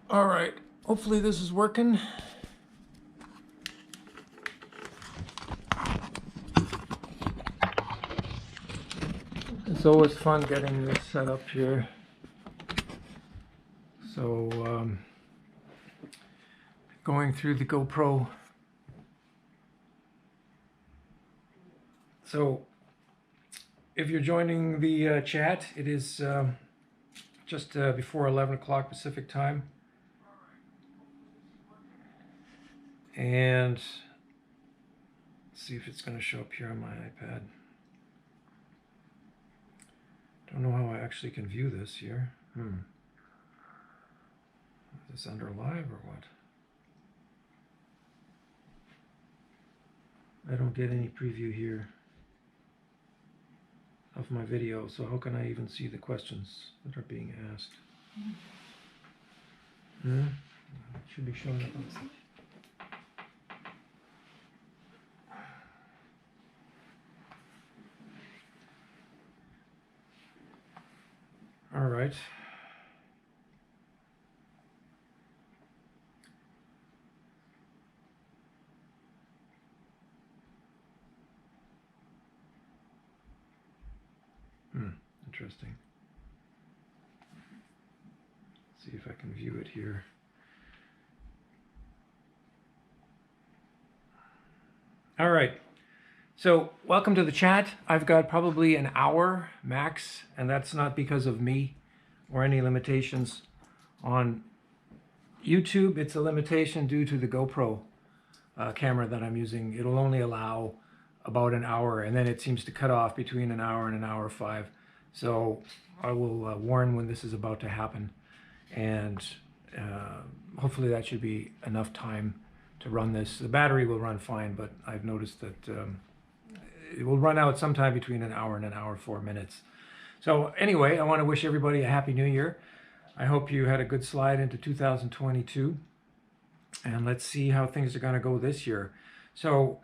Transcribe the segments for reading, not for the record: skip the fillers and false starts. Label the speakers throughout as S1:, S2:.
S1: All right, hopefully this is working. It's always fun getting this set up here. So going through the GoPro. So if you're joining the chat, it is just before 11 o'clock Pacific time. And let's see if it's going to show up here on my iPad. Don't know how I actually can view this here. Is this under live or what? I don't get any preview here of my video, so how can I even see the questions that are being asked? It should be showing up on the side. All right. Interesting. See if I can view it here. All right. So welcome to the chat. I've got probably an hour max, and that's not because of me or any limitations on YouTube. It's a limitation due to the GoPro camera that I'm using. It'll only allow about an hour, and then it seems to cut off between an hour and an hour 5. So I will warn when this is about to happen, and hopefully that should be enough time to run this. The battery will run fine, but I've noticed that it will run out sometime between an hour and an hour 4 minutes. So anyway, I want to wish everybody a happy new year. I hope you had a good slide into 2022, and let's see how things are going to go this year. So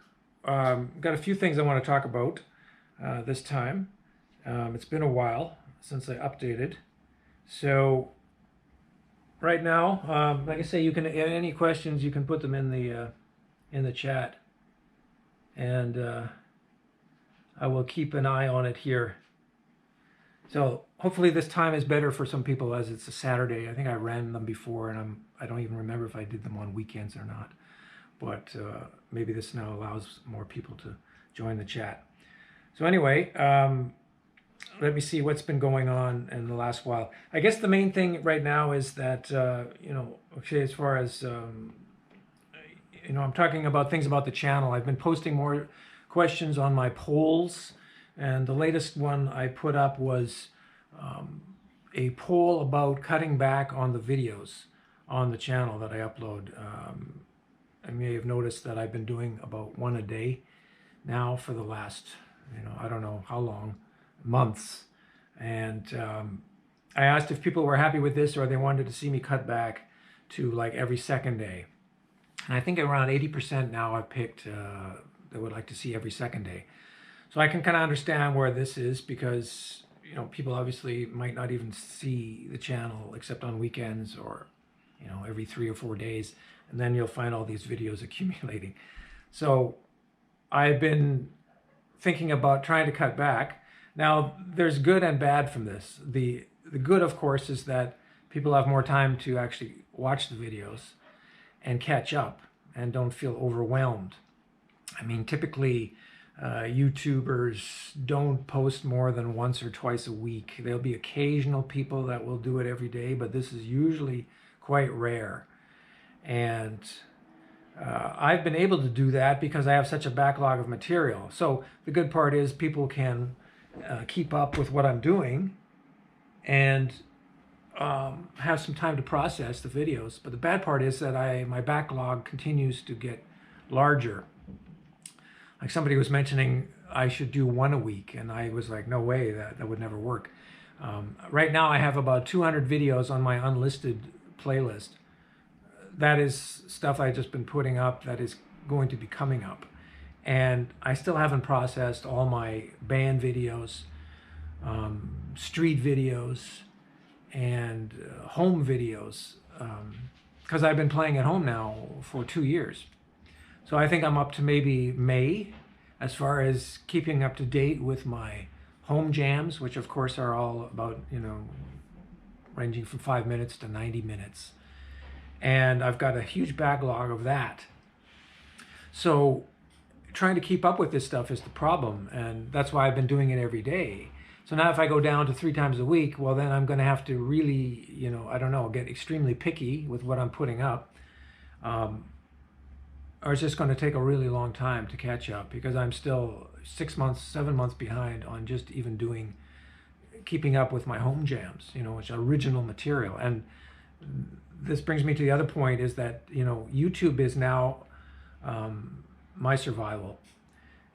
S1: got a few things I want to talk about this time. It's been a while since I updated. So right now, like I say, you can any questions, you can put them in the chat, and I will keep an eye on it here. So hopefully this time is better for some people, as it's a Saturday. I think I ran them before, and I don't even remember if I did them on weekends or not. But maybe this now allows more people to join the chat. So anyway, let me see what's been going on in the last while. I guess the main thing right now is that, okay, as far as, I'm talking about things about the channel. I've been posting more questions on my polls, and the latest one I put up was a poll about cutting back on the videos on the channel that I upload. I may have noticed that I've been doing about one a day now for the last, I don't know how long, months. And I asked if people were happy with this or they wanted to see me cut back to like every second day. And I think around 80% now I've picked that would like to see every second day. So I can kind of understand where this is, because people obviously might not even see the channel except on weekends or every 3 or 4 days, and then you'll find all these videos accumulating. So I've been thinking about trying to cut back. Now there's good and bad from this. The good, of course, is that people have more time to actually watch the videos and catch up and don't feel overwhelmed. I mean, typically YouTubers don't post more than once or twice a week. There'll be occasional people that will do it every day, but this is usually quite rare. And I've been able to do that because I have such a backlog of material. So the good part is people can keep up with what I'm doing and have some time to process the videos. But the bad part is that my backlog continues to get larger. Like somebody was mentioning I should do one a week, and I was like, no way, that would never work. Right now I have about 200 videos on my unlisted playlist. That is stuff I've just been putting up that is going to be coming up. And I still haven't processed all my band videos, street videos, and home videos, because I've been playing at home now for 2 years. So I think I'm up to maybe May as far as keeping up to date with my home jams, which of course are all about, ranging from 5 minutes to 90 minutes. And I've got a huge backlog of that. So trying to keep up with this stuff is the problem, and that's why I've been doing it every day. So now if I go down to 3 times a week, well, then I'm going to have to really, I don't know, get extremely picky with what I'm putting up. Or it's just going to take a really long time to catch up, because I'm still 6 months, 7 months behind on just even keeping up with my home jams, which are original material. And this brings me to the other point, is that, YouTube is now my survival.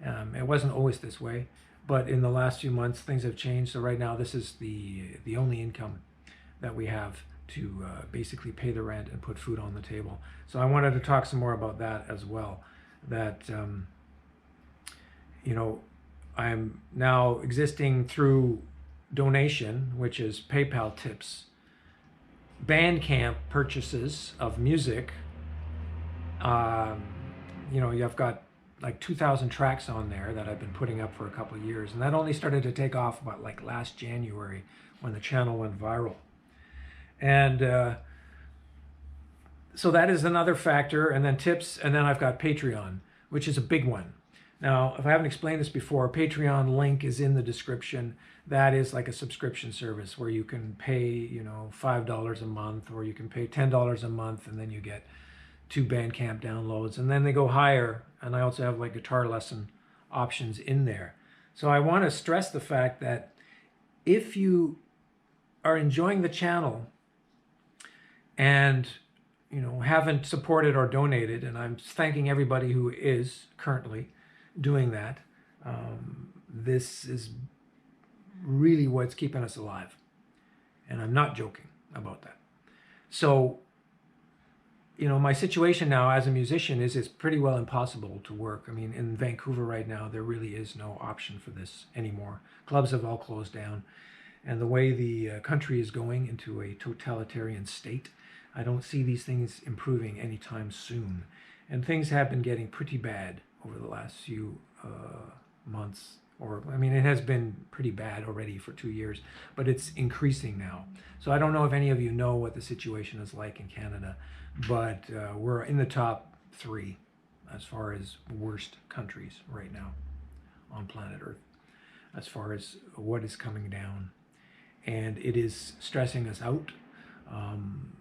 S1: It wasn't always this way, but in the last few months things have changed. So right now this is the only income that we have to basically pay the rent and put food on the table. So I wanted to talk some more about that as well, that I'm now existing through donation, which is PayPal tips, bandcamp purchases of music. You've got like 2,000 tracks on there that I've been putting up for a couple of years, and that only started to take off about like last January when the channel went viral. And so that is another factor. And then tips, and then I've got Patreon, which is a big one. Now, if I haven't explained this before, Patreon link is in the description. That is like a subscription service where you can pay, $5 a month, or you can pay $10 a month, and then you get 2 Bandcamp downloads, and then they go higher. And I also have like guitar lesson options in there. So I want to stress the fact that if you are enjoying the channel and haven't supported or donated, and I'm thanking everybody who is currently doing that, this is really what's keeping us alive, and I'm not joking about that. So my situation now as a musician is it's pretty well impossible to work. I mean, in Vancouver right now, there really is no option for this anymore. Clubs have all closed down. And the way the country is going into a totalitarian state, I don't see these things improving anytime soon. And things have been getting pretty bad over the last few months. It has been pretty bad already for 2 years, but it's increasing now. So I don't know if any of you know what the situation is like in Canada, but we're in the top 3 as far as worst countries right now on planet Earth, as far as what is coming down. And it is stressing us out. I'm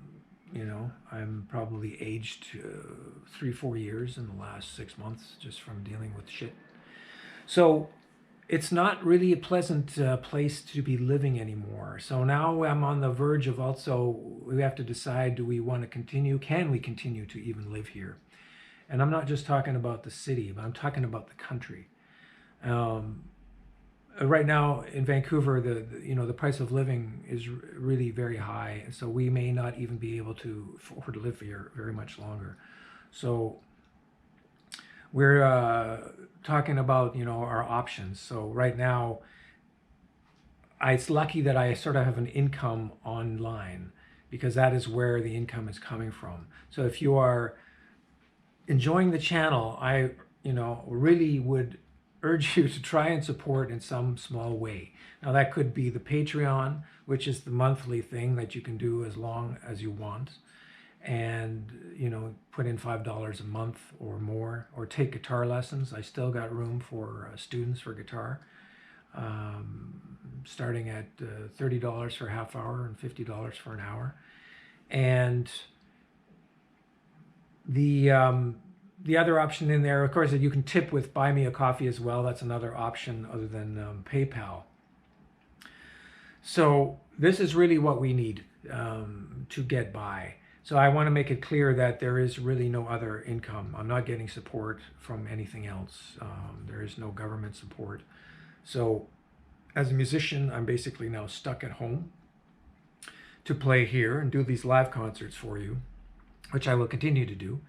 S1: probably aged 3-4 years in the last 6 months just from dealing with shit. So it's not really a pleasant place to be living anymore. So now I'm on the verge of also, we have to decide, do we want to continue? Can we continue to even live here? And I'm not just talking about the city, but I'm talking about the country. Right now in Vancouver, the price of living is really very high, and so we may not even be able to afford to live here very much longer. So we're talking about our options. So right now, it's lucky that I sort of have an income online, because that is where the income is coming from. So if you are enjoying the channel, I really would urge you to try and support in some small way. Now that could be the Patreon, which is the monthly thing that you can do as long as you want, and put in $5 a month or more, or take guitar lessons. I still got room for students for guitar, starting at $30 for a half hour and $50 for an hour. And the other option in there, of course, that you can tip with Buy Me a Coffee as well. That's another option other than PayPal. So this is really what we need to get by. So I want to make it clear that there is really no other income. I'm not getting support from anything else. There is no government support. So as a musician, I'm basically now stuck at home to play here and do these live concerts for you, which I will continue to do,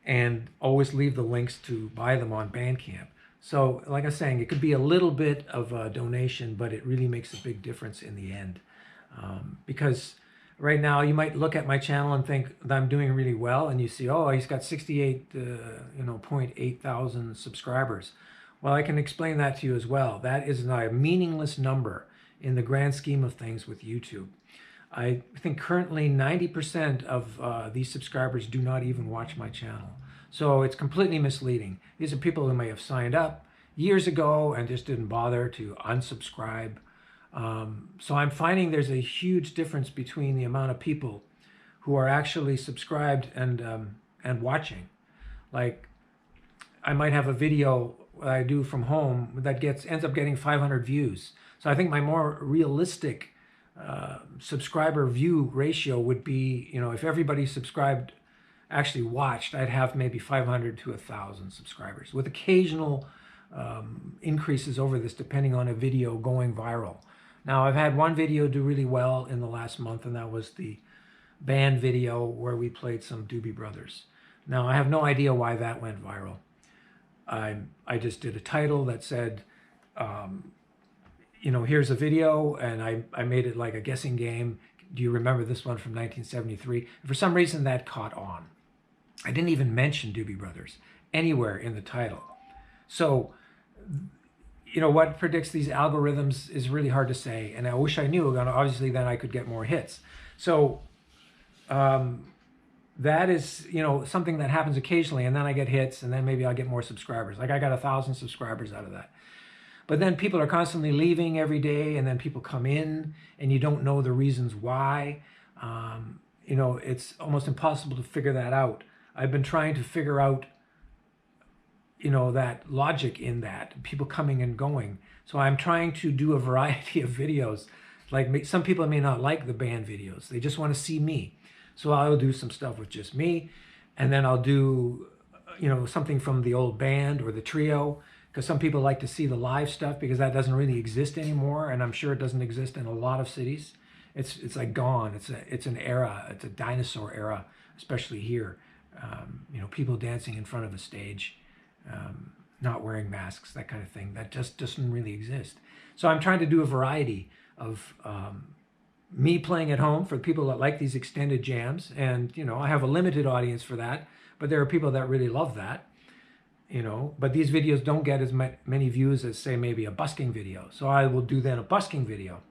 S1: and always leave the links to buy them on Bandcamp. So like I was saying, it could be a little bit of a donation, but it really makes a big difference in the end. Because right now you might look at my channel and think that I'm doing really well, and you see, oh, he's got 68.8 thousand subscribers. Well, I can explain that to you as well. That is not a meaningless number in the grand scheme of things with YouTube. I think currently 90% of these subscribers do not even watch my channel. So it's completely misleading. These are people who may have signed up years ago and just didn't bother to unsubscribe. So I'm finding there's a huge difference between the amount of people who are actually subscribed and watching. Like, I might have a video I do from home that ends up getting 500 views. So I think my more realistic subscriber view ratio would be, if everybody subscribed, actually watched, I'd have maybe 500 to 1,000 subscribers, with occasional increases over this depending on a video going viral. Now, I've had one video do really well in the last month, and that was the band video where we played some Doobie Brothers. Now, I have no idea why that went viral. I just did a title that said, here's a video, and I made it like a guessing game. Do you remember this one from 1973? And for some reason, that caught on. I didn't even mention Doobie Brothers anywhere in the title. So, what predicts these algorithms is really hard to say, and I wish I knew. Obviously, then I could get more hits. So, that is, something that happens occasionally, and then I get hits, and then maybe I'll get more subscribers. Like, I got 1,000 subscribers out of that. But then people are constantly leaving every day, and then people come in, and you don't know the reasons why. It's almost impossible to figure that out. I've been trying to figure out, that logic in that, people coming and going. So I'm trying to do a variety of videos. Like, some people may not like the band videos. They just want to see me. So I'll do some stuff with just me, and then I'll do, something from the old band or the trio, because some people like to see the live stuff because that doesn't really exist anymore, and I'm sure it doesn't exist in a lot of cities. It's like gone. It's an era. It's a dinosaur era, especially here. People dancing in front of a stage, not wearing masks, that kind of thing. That just doesn't really exist. So I'm trying to do a variety of me playing at home for people that like these extended jams, and I have a limited audience for that, but there are people that really love that. But these videos don't get as many views as, say, maybe a busking video. So I will do then a busking video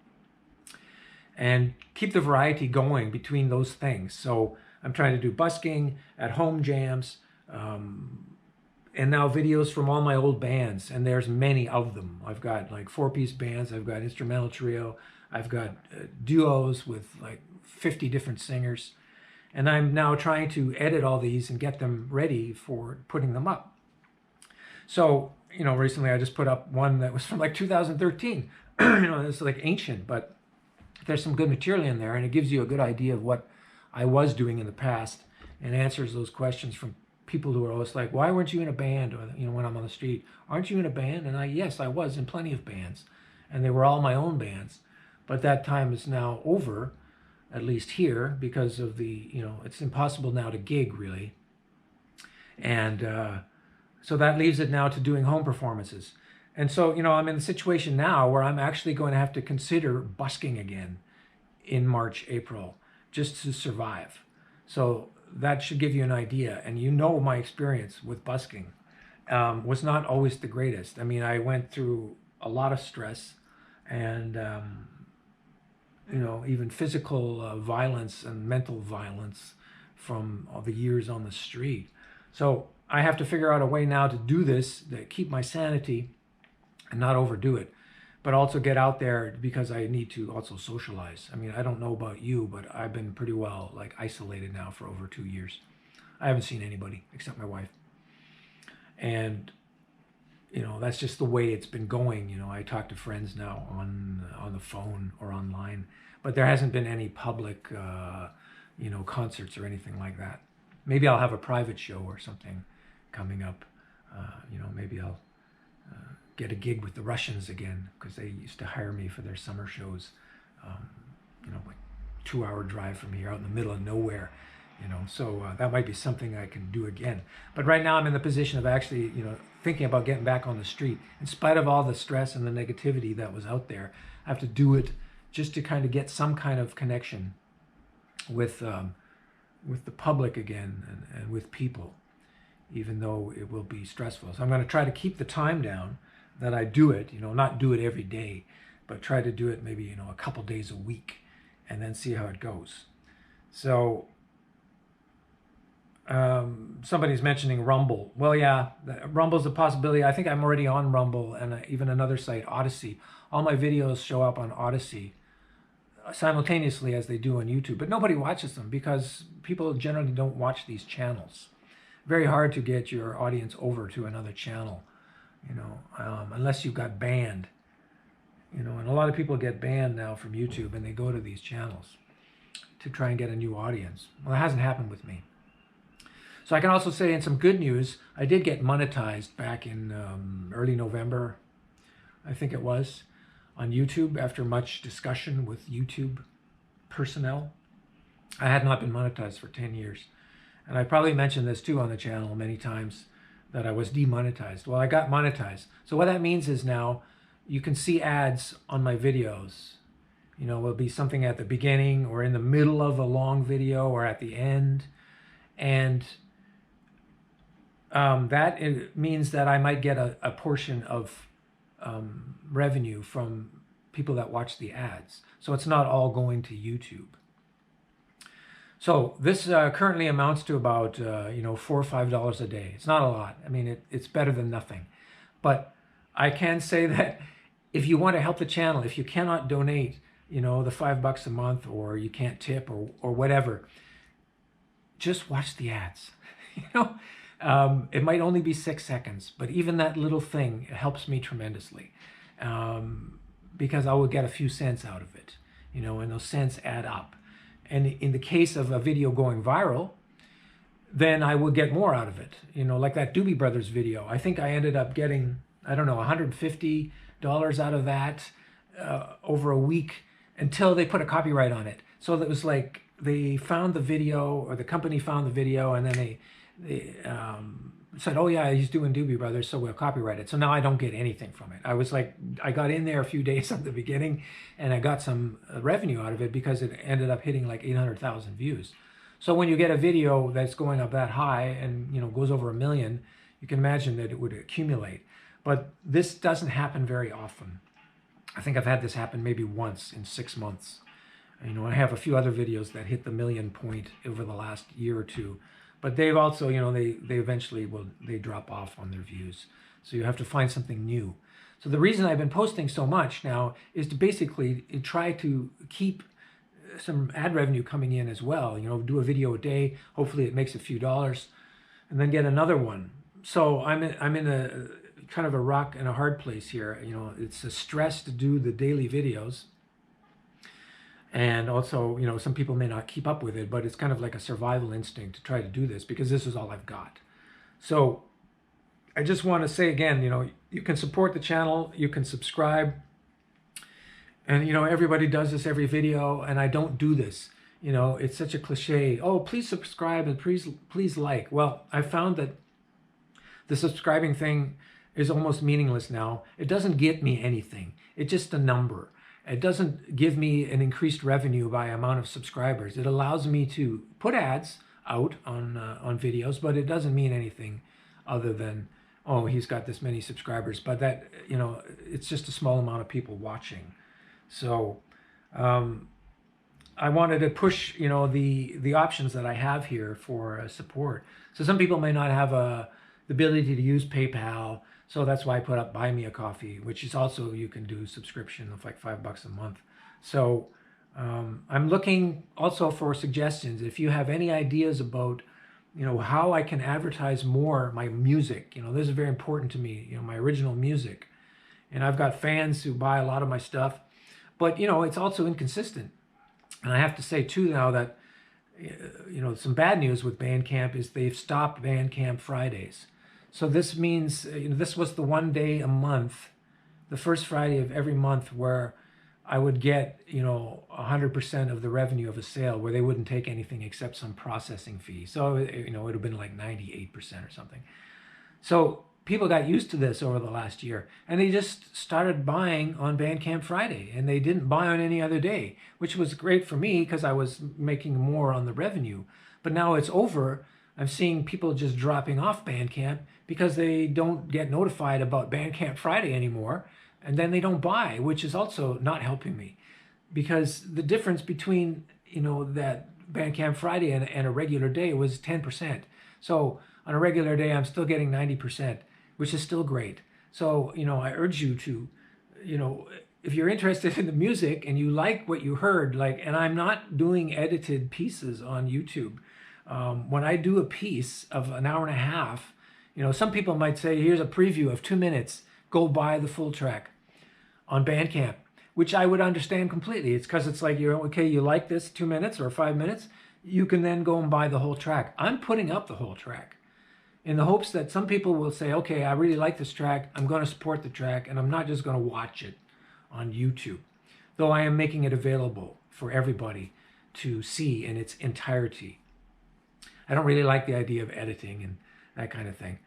S1: and keep the variety going between those things. So I'm trying to do busking, at home jams, and now videos from all my old bands, and there's many of them. I've got like 4-piece bands, I've got instrumental trio, I've got duos with like 50 different singers, and I'm now trying to edit all these and get them ready for putting them up. So, recently I just put up one that was from like 2013. It's like ancient, but there's some good material in there, and it gives you a good idea of what I was doing in the past, and answers those questions from people who are always like, why weren't you in a band? Or, when I'm on the street, aren't you in a band? And yes, I was in plenty of bands, and they were all my own bands. But that time is now over, at least here, because of the, it's impossible now to gig, really. And so that leaves it now to doing home performances. And so, I'm in the situation now where I'm actually going to have to consider busking again in March, April, just to survive. So that should give you an idea. And my experience with busking was not always the greatest. I mean, I went through a lot of stress and, even physical violence and mental violence from all the years on the street. So I have to figure out a way now to do this, to keep my sanity and not overdo it, but also get out there, because I need to also socialize. I mean, I don't know about you, but I've been pretty well isolated now for over 2 years. I haven't seen anybody except my wife. And, that's just the way it's been going. I talk to friends now on the phone or online, but there hasn't been any public, concerts or anything like that. Maybe I'll have a private show or something coming up. Maybe I'll get a gig with the Russians again, because they used to hire me for their summer shows, like 2-hour drive from here, out in the middle of nowhere, so that might be something I can do again. But right now I'm in the position of actually, thinking about getting back on the street. In spite of all the stress and the negativity that was out there, I have to do it just to kind of get some kind of connection with the public again, and with people, even though it will be stressful. So I'm going to try to keep the time down that I do it, not do it every day, but try to do it maybe, a couple days a week, and then see how it goes. So somebody's mentioning Rumble. Well, yeah, Rumble's a possibility. I think I'm already on Rumble, and even another site, Odyssey. All my videos show up on Odyssey simultaneously as they do on YouTube, but nobody watches them because people generally don't watch these channels. Very hard to get your audience over to another channel, unless you got banned, and a lot of people get banned now from YouTube, and they go to these channels to try and get a new audience. Well, it hasn't happened with me. So I can also say, in some good news, I did get monetized back in early November, I think it was, on YouTube, after much discussion with YouTube personnel. I had not been monetized for 10 years. And I probably mentioned this too on the channel many times, that I was demonetized. Well, I got monetized. So what that means is now you can see ads on my videos. It'll be something at the beginning or in the middle of a long video or at the end. And that means that I might get a portion of revenue from people that watch the ads. So it's not all going to YouTube. So this currently amounts to about $4 or $5 a day. It's not a lot. I mean, it's better than nothing. But I can say that if you want to help the channel, if you cannot donate, the $5 a month, or you can't tip or whatever, just watch the ads. It might only be 6 seconds, but even that little thing helps me tremendously, because I will get a few cents out of it, and those cents add up. And in the case of a video going viral, then I will get more out of it. Like that Doobie Brothers video. I think I ended up getting, I don't know, $150 out of that over a week, until they put a copyright on it. So that was like they found the video, or the company found the video, and then they said, oh yeah, he's doing Doobie Brothers, so we'll copyright it. So now I don't get anything from it. I got in there a few days at the beginning, and I got some revenue out of it because it ended up hitting like 800,000 views. So when you get a video that's going up that high and goes over 1 million, you can imagine that it would accumulate. But this doesn't happen very often. I think I've had this happen maybe once in 6 months. I have a few other videos that hit the 1 million point over the last year or two. But they've also, they eventually they drop off on their views. So you have to find something new. So the reason I've been posting so much now is to basically try to keep some ad revenue coming in as well. Do a video a day. Hopefully it makes a few dollars, and then get another one. So I'm in a kind of a rock and a hard place here. It's a stress to do the daily videos. And also, some people may not keep up with it, but it's kind of like a survival instinct to try to do this, because this is all I've got. So I just want to say again, you can support the channel, you can subscribe. And, everybody does this every video, and I don't do this. It's such a cliche. Oh, please subscribe and please like. Well, I found that the subscribing thing is almost meaningless now. It doesn't get me anything. It's just a number. It doesn't give me an increased revenue by amount of subscribers. It allows me to put ads out on videos, but it doesn't mean anything other than, oh, he's got this many subscribers. But that, it's just a small amount of people watching. So I wanted to push, the options that I have here for support. So some people may not have the ability to use PayPal. So that's why I put up Buy Me a Coffee, which is also, you can do subscription of like $5 a month. So I'm looking also for suggestions. If you have any ideas about, how I can advertise more my music, this is very important to me, my original music. And I've got fans who buy a lot of my stuff, but, it's also inconsistent. And I have to say too now that, some bad news with Bandcamp is they've stopped Bandcamp Fridays. So this means, this was the one day a month, the first Friday of every month, where I would get, 100% of the revenue of a sale, where they wouldn't take anything except some processing fee. So, it would have been like 98% or something. So people got used to this over the last year, and they just started buying on Bandcamp Friday, and they didn't buy on any other day, which was great for me because I was making more on the revenue. But now it's over. I'm seeing people just dropping off Bandcamp because they don't get notified about Bandcamp Friday anymore, and then they don't buy, which is also not helping me, because the difference between, you know, that Bandcamp Friday and a regular day was 10%. So on a regular day, I'm still getting 90%, which is still great. So, you know, I urge you to, you know, if you're interested in the music and you like what you heard, like, and I'm not doing edited pieces on YouTube. When I do a piece of an hour and a half, you know, some people might say, here's a preview of 2 minutes, go buy the full track on Bandcamp, which I would understand completely. It's because it's like, you're okay, you like this 2 minutes or 5 minutes, you can then go and buy the whole track. I'm putting up the whole track in the hopes that some people will say, okay, I really like this track, I'm going to support the track, and I'm not just going to watch it on YouTube, though I am making it available for everybody to see in its entirety. I don't really like the idea of editing and that kind of thing.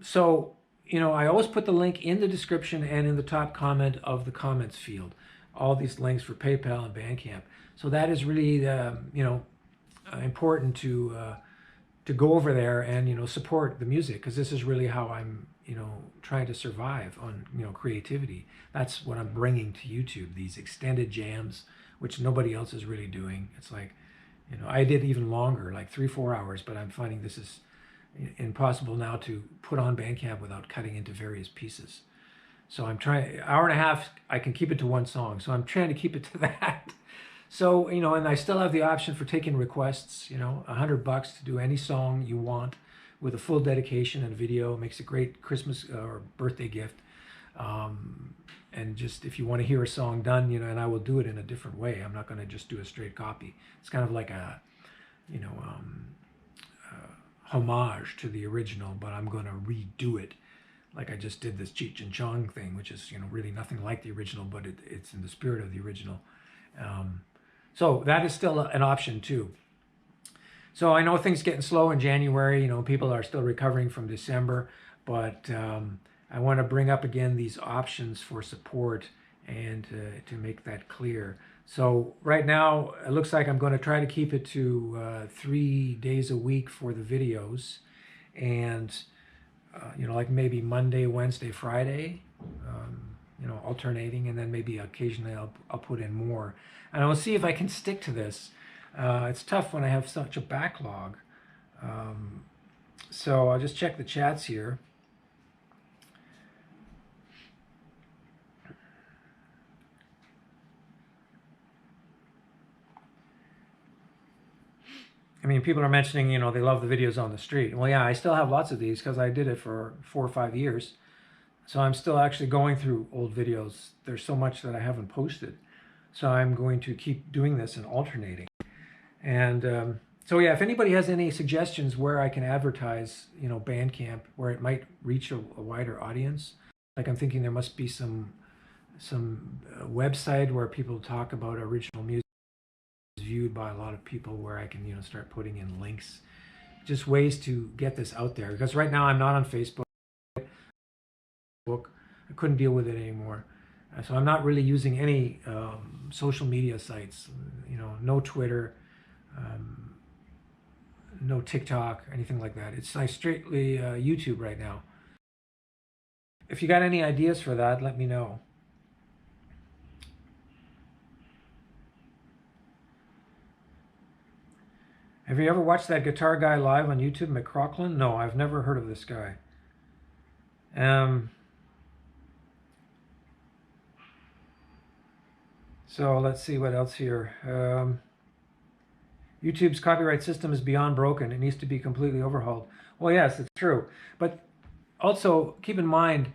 S1: So, you know, I always put the link in the description and in the top comment of the comments field, all these links for PayPal and Bandcamp. So that is really, you know, important to go over there and, you know, support the music, because this is really how I'm, you know, trying to survive on, you know, creativity. That's what I'm bringing to YouTube, these extended jams, which nobody else is really doing. It's like, you know, I did even longer, like 3-4 hours, but I'm finding this is impossible now to put on Bandcamp without cutting into various pieces. So I'm trying, hour and a half, I can keep it to one song. So I'm trying to keep it to that. So, you know, and I still have the option for taking requests, you know, $100 to do any song you want with a full dedication and video. It makes a great Christmas or birthday gift. And just, if you want to hear a song done, you know, and I will do it in a different way. I'm not going to just do a straight copy. It's kind of like a, you know, homage to the original, but I'm going to redo it. Like I just did this Cheech and Chong thing, which is, you know, really nothing like the original, but it's in the spirit of the original. So that is still an option too. So I know things getting slow in January, you know, people are still recovering from December, but I want to bring up again these options for support and to make that clear. So right now, it looks like I'm going to try to keep it to 3 days a week for the videos, and you know, like maybe Monday, Wednesday, Friday, you know, alternating, and then maybe occasionally I'll put in more. And I'll see if I can stick to this. It's tough when I have such a backlog. So I'll just check the chats here. I mean, people are mentioning, you know, they love the videos on the street. Well, yeah, I still have lots of these because I did it for 4 or 5 years. So I'm still actually going through old videos. There's so much that I haven't posted. So I'm going to keep doing this and alternating. And so, yeah, if anybody has any suggestions where I can advertise, you know, Bandcamp, where it might reach a wider audience, like I'm thinking there must be some website where people talk about original music viewed by a lot of people, where I can, you know, start putting in links, just ways to get this out there. Because right now I'm not on Facebook. I couldn't deal with it anymore. So I'm not really using any social media sites, you know, no Twitter, no TikTok, anything like that. It's like straightly YouTube right now. If you got any ideas for that, let me know. Have you ever watched that guitar guy live on YouTube, McCrocklin? No, I've never heard of this guy. So let's see what else here. YouTube's copyright system is beyond broken. It needs to be completely overhauled. Well, yes, it's true. But also keep in mind,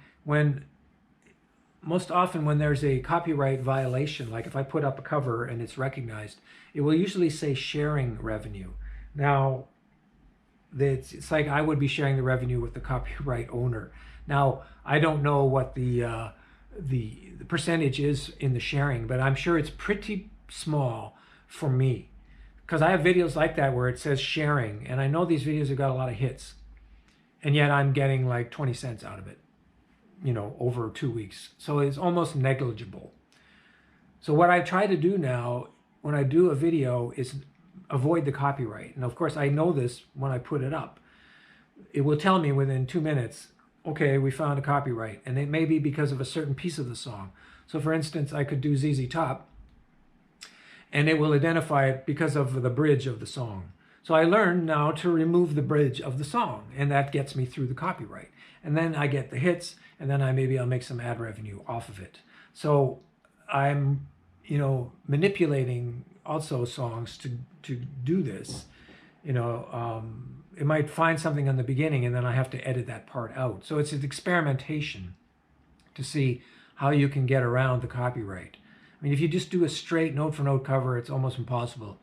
S1: most often when there's a copyright violation, like if I put up a cover and it's recognized, it will usually say sharing revenue. Now, it's like I would be sharing the revenue with the copyright owner. Now, I don't know what the percentage is in the sharing, but I'm sure it's pretty small for me, because I have videos like that where it says sharing, and I know these videos have got a lot of hits, and yet I'm getting like 20 cents out of it, you know, over 2 weeks. So it's almost negligible. So what I try to do now when I do a video is avoid the copyright. And of course I know this when I put it up. It will tell me within 2 minutes, okay, we found a copyright. And it may be because of a certain piece of the song. So for instance, I could do ZZ Top, and it will identify it because of the bridge of the song. So I learned now to remove the bridge of the song, and that gets me through the copyright. And then I get the hits, and then I'll make some ad revenue off of it. So I'm, you know, manipulating also songs to do this. You know, it might find something in the beginning, and then I have to edit that part out. So it's an experimentation to see how you can get around the copyright. I mean, if you just do a straight note-for-note cover, it's almost impossible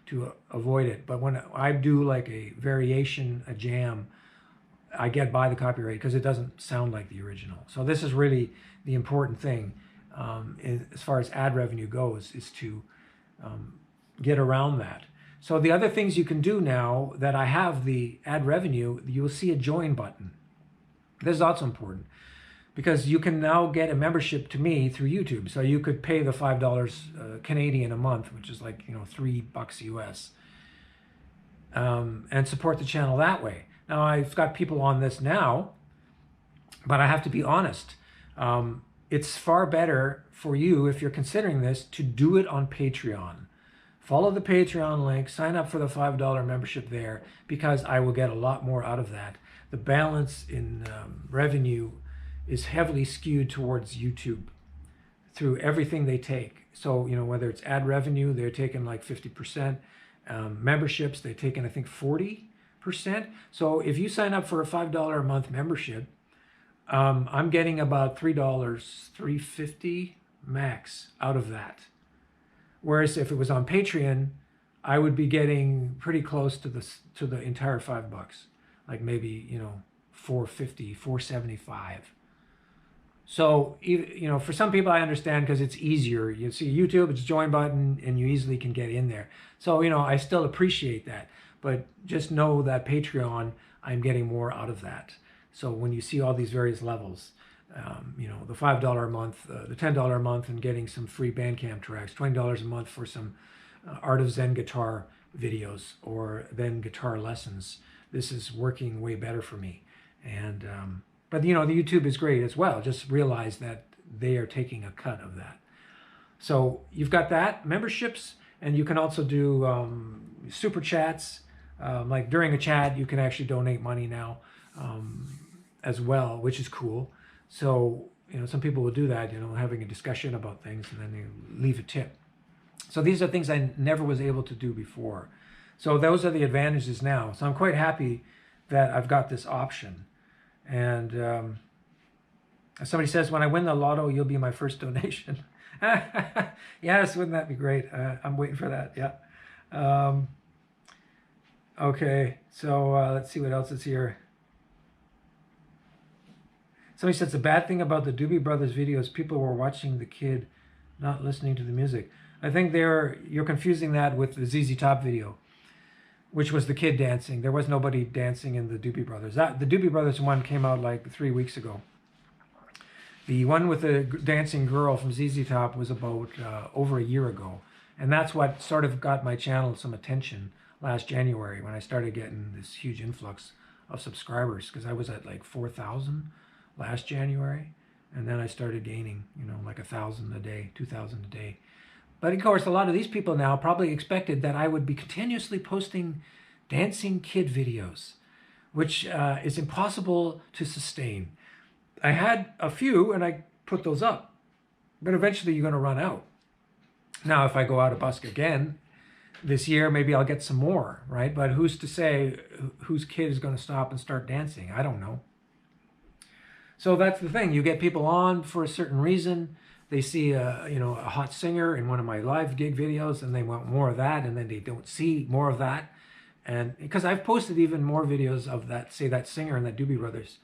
S1: to avoid it. But when I do like a variation, a jam, I get by the copyright because it doesn't sound like the original. So this is really the important thing as far as ad revenue goes, is to get around that. So the other things you can do now that I have the ad revenue, you'll see a join button. This is also important, because you can now get a membership to me through YouTube. So you could pay the $5 Canadian a month, which is like, you know, $3 US, and support the channel that way. Now I've got people on this now, but I have to be honest. It's far better for you, if you're considering this, to do it on Patreon. Follow the Patreon link, sign up for the $5 membership there, because I will get a lot more out of that. The balance in revenue is heavily skewed towards YouTube through everything they take. So, you know, whether it's ad revenue, they're taking like 50%. Memberships, they're taking, I think, 40%. So if you sign up for a $5 a month membership, I'm getting about $3, $3.50 max out of that. Whereas if it was on Patreon, I would be getting pretty close to the entire $5, like maybe, you know, $4.50, $4.75. So, you know, for some people I understand, because it's easier. You see YouTube, it's a join button, and you easily can get in there. So, you know, I still appreciate that. But just know that Patreon, I'm getting more out of that. So when you see all these various levels, you know, the $5 a month, the $10 a month, and getting some free bandcamp tracks, $20 a month for some Art of Zen guitar videos, or then guitar lessons. This is working way better for me. And but, you know, the YouTube is great as well. Just realize that they are taking a cut of that. So you've got that, memberships, and you can also do super chats. Like during a chat, you can actually donate money now as well, which is cool. So, you know, some people will do that, you know, having a discussion about things, and then they leave a tip. So these are things I never was able to do before. So those are the advantages now. So I'm quite happy that I've got this option. And somebody says, when I win the lotto, you'll be my first donation. Yes, wouldn't that be great? I'm waiting for that, yeah. Okay, so let's see what else is here. Somebody says the bad thing about the Doobie Brothers videos, people were watching the kid, not listening to the music. I think you're confusing that with the ZZ Top video, which was the kid dancing. There was nobody dancing in the Doobie Brothers. The Doobie Brothers one came out like 3 weeks ago. The one with the dancing girl from ZZ Top was about over a year ago. And that's what sort of got my channel some attention last January, when I started getting this huge influx of subscribers, because I was at like 4,000 last January, and then I started gaining, you know, like 1,000 a day, 2,000 a day. But of course, a lot of these people now probably expected that I would be continuously posting dancing kid videos, which is impossible to sustain. I had a few, and I put those up, but eventually you're going to run out. Now, if I go out of Busk again this year, maybe I'll get some more, right? But who's to say whose kid is going to stop and start dancing? I don't know. So that's the thing. You get people on for a certain reason. They see a hot singer in one of my live gig videos, and they want more of that, and then they don't see more of that. And because I've posted even more videos of that, say that singer in that Doobie Brothers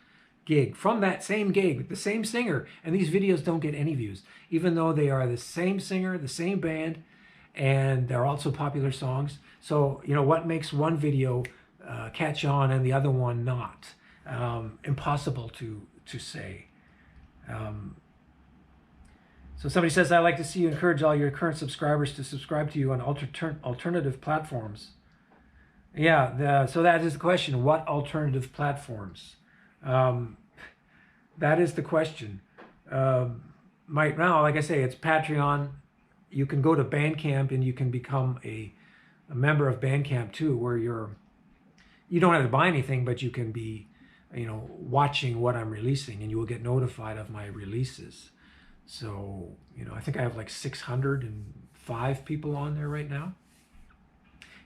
S1: gig, from that same gig with the same singer, and these videos don't get any views, even though they are the same singer, the same band, and they're also popular songs. So, you know, what makes one video catch on and the other one not? impossible to say. So somebody says, I'd like to see you encourage all your current subscribers to subscribe to you on alternative platforms. Yeah, so that is the question. What alternative platforms? That is the question. Right now, like I say, it's Patreon. You can go to Bandcamp and you can become a member of Bandcamp too, where you don't have to buy anything, but you can be, watching what I'm releasing, and you will get notified of my releases. So, I think I have like 605 people on there right now.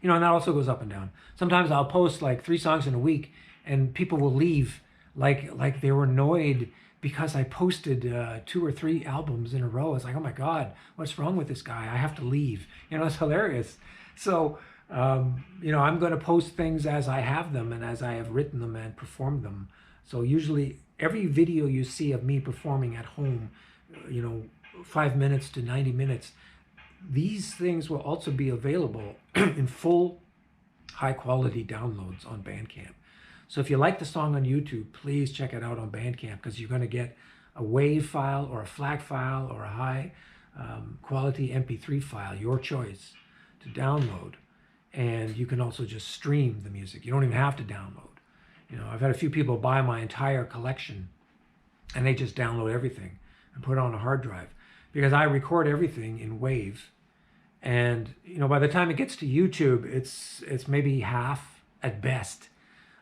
S1: And that also goes up and down. Sometimes I'll post like 3 songs in a week, and people will leave like they were annoyed because I posted 2 or 3 albums in a row. It's like, oh my God, what's wrong with this guy? I have to leave. It's hilarious. So, I'm going to post things as I have them and as I have written them and performed them. So usually every video you see of me performing at home, 5 minutes to 90 minutes, these things will also be available in full high quality downloads on Bandcamp. So if you like the song on YouTube, please check it out on Bandcamp, because you're going to get a WAV file or a FLAC file or a high quality MP3 file, your choice, to download. And you can also just stream the music. You don't even have to download. I've had a few people buy my entire collection, and they just download everything and put it on a hard drive, because I record everything in WAV. And by the time it gets to YouTube, it's maybe half at best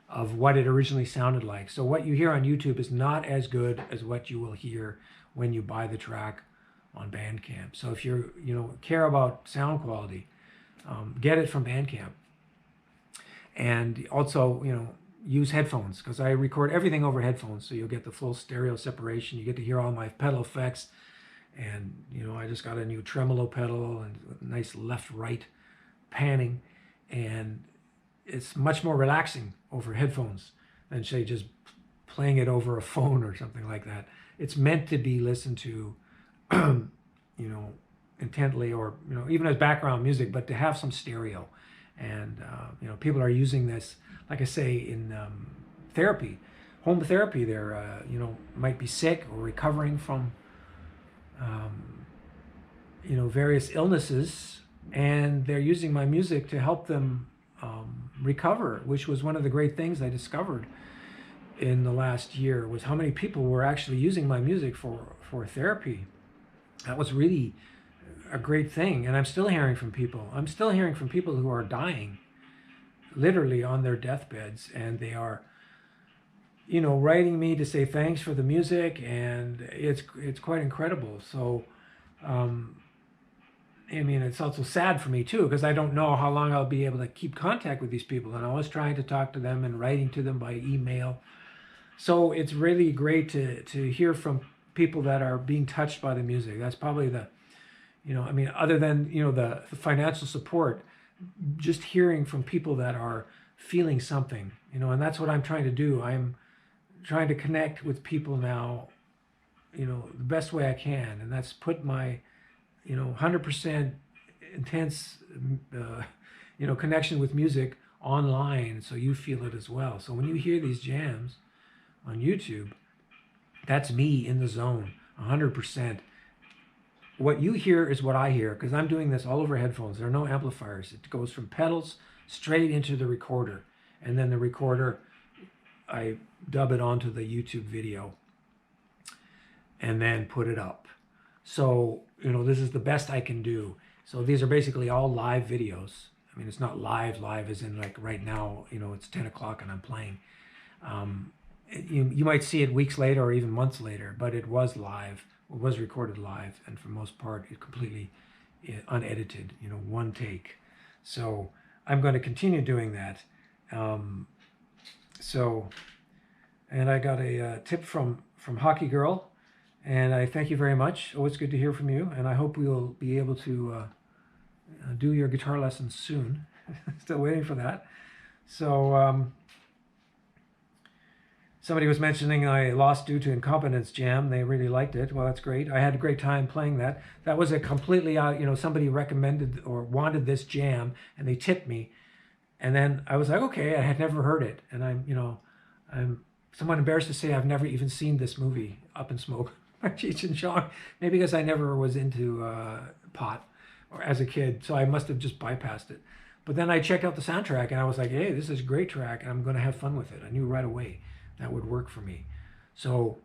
S1: of what it originally sounded like. So what you hear on YouTube is not as good as what you will hear when you buy the track on Bandcamp. So if you care about sound quality, get it from Bandcamp. And also, use headphones, because I record everything over headphones, so you'll get the full stereo separation. You get to hear all my pedal effects, and I just got a new tremolo pedal and a nice left-right panning, and it's much more relaxing over headphones than, say, just playing it over a phone or something like that. It's meant to be listened to, intently, or even as background music, but to have some stereo. And people are using this, like I say, in therapy, home therapy. They're might be sick or recovering from various illnesses, and they're using my music to help them recover, which was one of the great things I discovered in the last year, was how many people were actually using my music for therapy. That was really a great thing. And I'm still hearing from people. I'm still hearing from people who are dying, literally on their deathbeds, and they are writing me to say thanks for the music, and it's quite incredible. So it's also sad for me too, because I don't know how long I'll be able to keep contact with these people, and I was trying to talk to them and writing to them by email. So it's really great to hear from people that are being touched by the music. That's probably the other than the financial support, just hearing from people that are feeling something, and that's what I'm trying to do. I'm trying to connect with people now, the best way I can, and that's put my 100% intense connection with music online, so you feel it as well. So when you hear these jams on YouTube, that's me in the zone 100%. What you hear is what I hear, because I'm doing this all over headphones. There are no amplifiers. It goes from pedals straight into the recorder, and then the recorder, I dub it onto the YouTube video and then put it up. So this is the best I can do. So these are basically all live videos. It's not live as in like right now, it's 10 o'clock and I'm playing. You might see it weeks later or even months later, but it was live. It was recorded live, and for the most part, it completely unedited, one take. So I'm going to continue doing that. And I got a tip from Hockey Girl, and I thank you very much. Always good to hear from you, and I hope we will be able to do your guitar lessons soon. Still waiting for that. So somebody was mentioning I lost due to incompetence jam. They really liked it. Well, that's great. I had a great time playing that. That was a completely somebody recommended or wanted this jam, and they tipped me. And then I was like, okay, I had never heard it. And I'm somewhat embarrassed to say I've never even seen this movie, Up in Smoke by Cheech and Chong. Maybe because I never was into pot or as a kid, so I must have just bypassed it. But then I checked out the soundtrack and I was like, hey, this is a great track and I'm going to have fun with it. I knew right away that would work for me. So,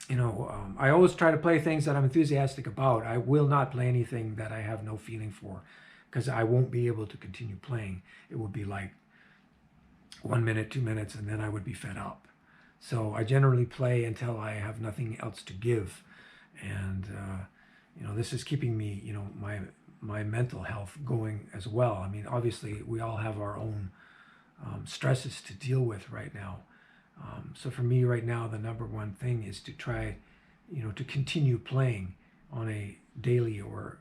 S1: I always try to play things that I'm enthusiastic about. I will not play anything that I have no feeling for, because I won't be able to continue playing. It would be like 1 minute, 2 minutes, and then I would be fed up. So I generally play until I have nothing else to give. And, this is keeping me, my mental health going as well. I mean, obviously, we all have our own stresses to deal with right now. So for me right now, the number one thing is to try, to continue playing on a daily or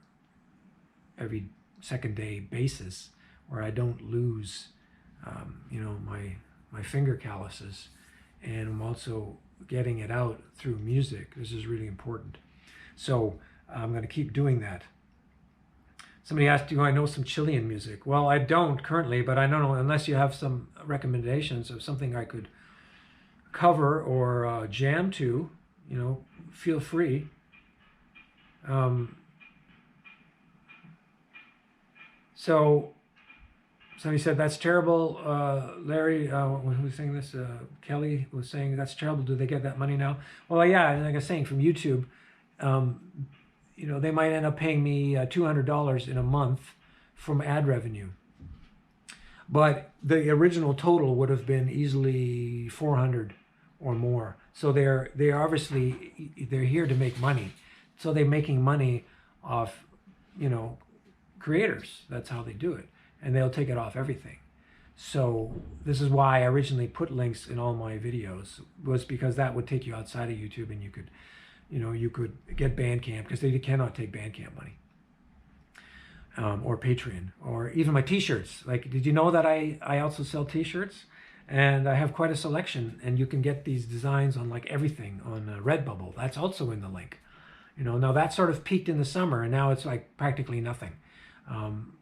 S1: every second day basis where I don't lose, my finger calluses. And I'm also getting it out through music. This is really important. So I'm going to keep doing that. Somebody asked, do I know some Chilean music? Well, I don't currently, but I don't know, unless you have some recommendations of something I could cover or jam to, feel free. So somebody said, that's terrible. Larry, who was saying this? Kelly was saying, that's terrible. Do they get that money now? Well, yeah, like I was saying, from YouTube, they might end up paying me $200 in a month from ad revenue. But the original total would have been easily 400 or more. So they're obviously, they're here to make money. So they're making money off, creators. That's how they do it. And they'll take it off everything. So this is why I originally put links in all my videos, was because that would take you outside of YouTube and you could, you could get Bandcamp, because they cannot take Bandcamp money. Or Patreon, or even my t-shirts. Like, did you know that I also sell t-shirts? And I have quite a selection, and you can get these designs on like everything on Redbubble. That's also in the link. Now that sort of peaked in the summer, and now it's like practically nothing.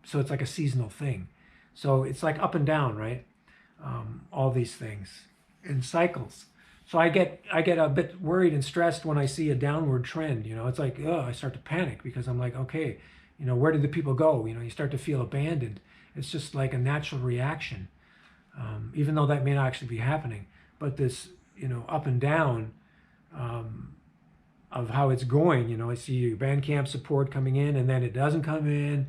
S1: So it's like a seasonal thing. So it's like up and down, right? All these things in cycles. So I get a bit worried and stressed when I see a downward trend. It's like, I start to panic, because I'm like, okay, where did the people go? You start to feel abandoned. It's just like a natural reaction, even though that may not actually be happening. But this, up and down of how it's going. I see your Bandcamp support coming in, and then it doesn't come in,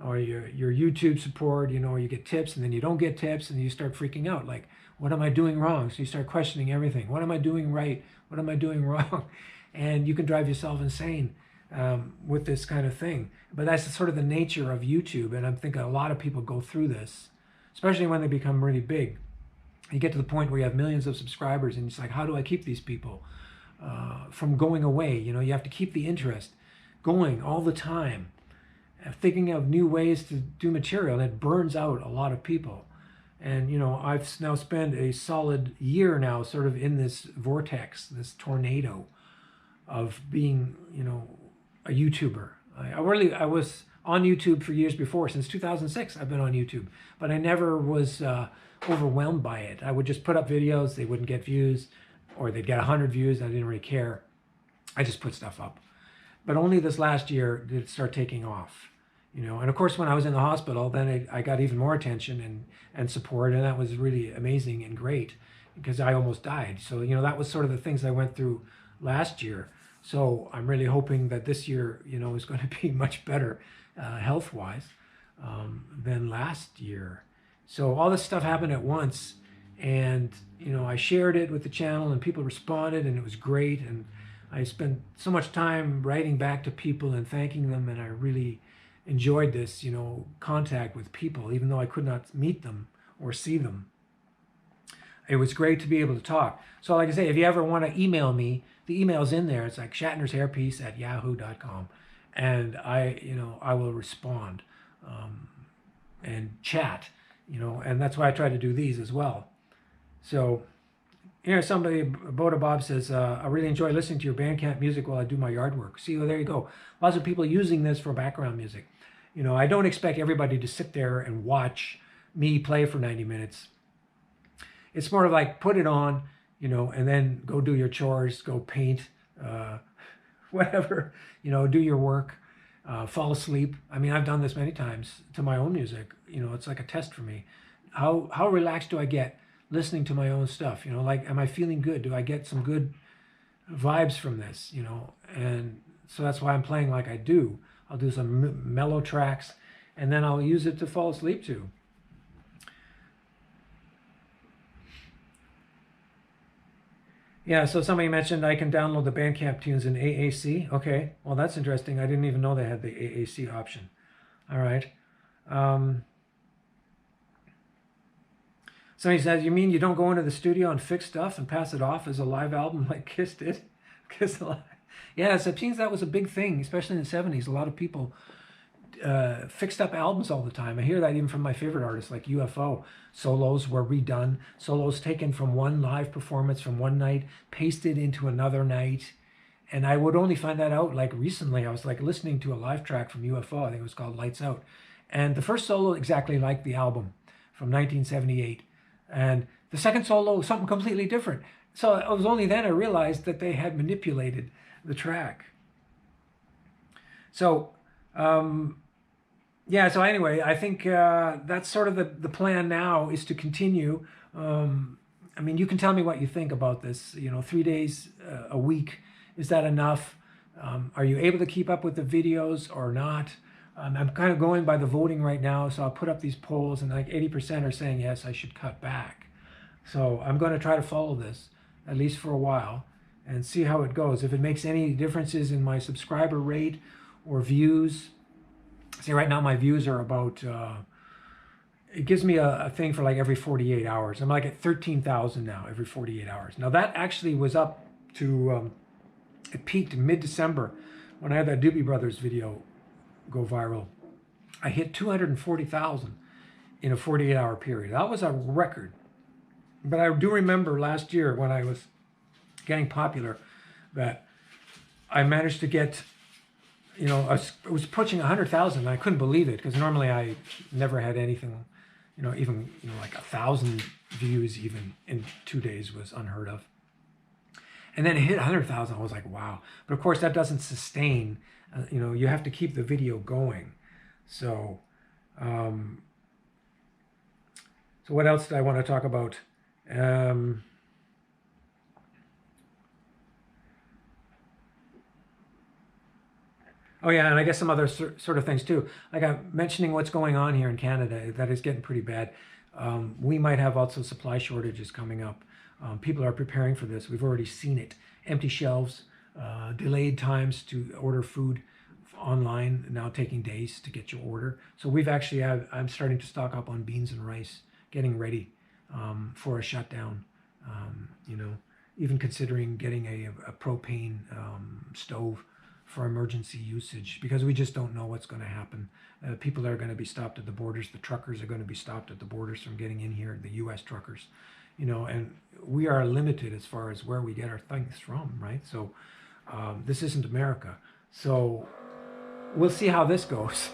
S1: or your YouTube support. You get tips, and then you don't get tips, and you start freaking out. Like, what am I doing wrong? So you start questioning everything. What am I doing right? What am I doing wrong? And you can drive yourself insane with this kind of thing. But that's sort of the nature of YouTube, and I'm thinking a lot of people go through this, especially when they become really big. You get to the point where you have millions of subscribers, and it's like, how do I keep these people from going away? You have to keep the interest going all the time, thinking of new ways to do material, and it burns out a lot of people. And I've now spent a solid year now sort of in this vortex, this tornado of being, a YouTuber. I was on YouTube for years before. Since 2006, I've been on YouTube, but I never was overwhelmed by it. I would just put up videos, they wouldn't get views, or they'd get 100 views. I didn't really care. I just put stuff up. But only this last year did it start taking off. And of course, when I was in the hospital, then I got even more attention and support, and that was really amazing and great, because I almost died. So, that was sort of the things I went through last year. So I'm really hoping that this year, is going to be much better health-wise than last year. So all this stuff happened at once, and, I shared it with the channel, and people responded, and it was great. And I spent so much time writing back to people and thanking them, and I really enjoyed this, contact with people, even though I could not meet them or see them. It was great to be able to talk. So like I say, if you ever want to email me, the email's in there. It's like shatnershairpiece@yahoo.com. And I will respond and chat, and that's why I try to do these as well. So somebody, Boda Bob says, I really enjoy listening to your Bandcamp music while I do my yard work. See, well, there you go. Lots of people using this for background music. I don't expect everybody to sit there and watch me play for 90 minutes. It's more of like, put it on, you know, and then go do your chores, go paint, whatever, you know, do your work, fall asleep. I mean, I've done this many times to my own music. You know, it's like a test for me. How relaxed do I get listening to my own stuff? You know, like, am I feeling good? Do I get some good vibes from this? You know, and so that's why I'm playing like I do. I'll do some mellow tracks, and then I'll use it to fall asleep to. Yeah, so somebody mentioned I can download the Bandcamp tunes in AAC. Okay, well, that's interesting. I didn't even know they had the AAC option. All right. Somebody says, you mean you don't go into the studio and fix stuff and pass it off as a live album like Kiss did? Kiss Alive. Yeah, so it seems that was a big thing, especially in the 70s. A lot of people fixed up albums all the time. I hear that even from my favorite artists like UFO. Solos were redone. Solos taken from one live performance from one night, pasted into another night. And I would only find that out like recently. I was like listening to a live track from UFO. I think it was called Lights Out. And the first solo exactly like the album from 1978. And the second solo was something completely different. So it was only then I realized that they had manipulated the track. So, yeah, so anyway, I think that's sort of the plan now, is to continue. I mean, you can tell me what you think about this. You know, 3 days a week, is that enough? Are you able to keep up with the videos or not? I'm kind of going by the voting right now, so I'll put up these polls, and like 80% are saying, yes, I should cut back. So I'm going to try to follow this, at least for a while, and see how it goes. If it makes any differences in my subscriber rate or views. See, right now my views are about, it gives me a thing for like every 48 hours. I'm like at 13,000 now, every 48 hours. Now that actually was up to, it peaked in mid-December when I had that Doobie Brothers video go viral. I hit 240,000 in a 48-hour period. That was a record. But I do remember last year when I was getting popular that I managed to get, you know, I was approaching 100,000. I couldn't believe it, because normally I never had anything, you know, even, you know, like 1,000 views even in 2 days was unheard of. And then it hit 100,000. I was like, wow. But of course that doesn't sustain, you know, you have to keep the video going. So, so what else did I want to talk about? Oh yeah, and I guess some other sort of things too. Like I'm mentioning what's going on here in Canada, that is getting pretty bad. We might have also supply shortages coming up. People are preparing for this. We've already seen it. Empty shelves, delayed times to order food online, now taking days to get your order. So we've actually, I'm starting to stock up on beans and rice, getting ready for a shutdown. You know, even considering getting a propane stove for emergency usage, because we just don't know what's going to happen. People are going to be stopped at the borders. The truckers are going to be stopped at the borders from getting in here, the U.S. truckers, you know, and we are limited as far as where we get our things from, right? So this isn't America. So we'll see how this goes